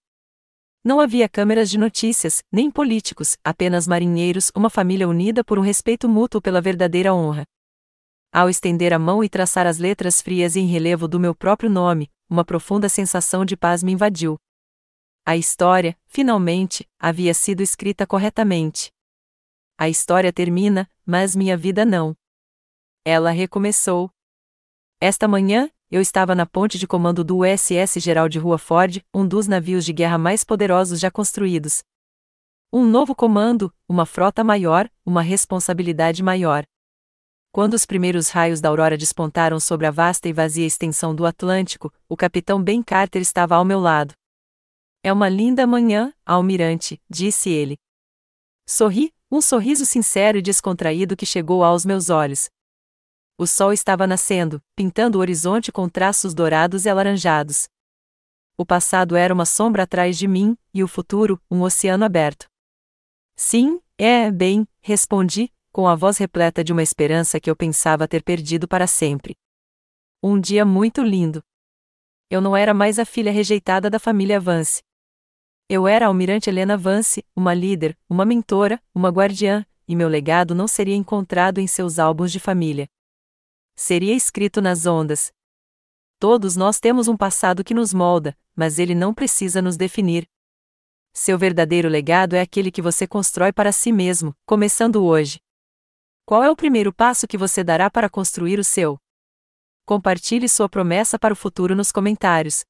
Speaker 1: Não havia câmeras de notícias, nem políticos, apenas marinheiros, uma família unida por um respeito mútuo pela verdadeira honra. Ao estender a mão e traçar as letras frias em relevo do meu próprio nome, uma profunda sensação de paz me invadiu. A história, finalmente, havia sido escrita corretamente. A história termina, mas minha vida não. Ela recomeçou. Esta manhã, eu estava na ponte de comando do USS Gerald Rutherford, um dos navios de guerra mais poderosos já construídos. Um novo comando, uma frota maior, uma responsabilidade maior. Quando os primeiros raios da aurora despontaram sobre a vasta e vazia extensão do Atlântico, o capitão Ben Carter estava ao meu lado. É uma linda manhã, almirante, disse ele. Sorri, um sorriso sincero e descontraído que chegou aos meus olhos. O sol estava nascendo, pintando o horizonte com traços dourados e alaranjados. O passado era uma sombra atrás de mim, e o futuro, um oceano aberto. Sim, bem, respondi, com a voz repleta de uma esperança que eu pensava ter perdido para sempre. Um dia muito lindo. Eu não era mais a filha rejeitada da família Vance. Eu era a almirante Helena Vance, uma líder, uma mentora, uma guardiã, e meu legado não seria encontrado em seus álbuns de família. Seria escrito nas ondas. Todos nós temos um passado que nos molda, mas ele não precisa nos definir. Seu verdadeiro legado é aquele que você constrói para si mesmo, começando hoje. Qual é o primeiro passo que você dará para construir o seu? Compartilhe sua promessa para o futuro nos comentários.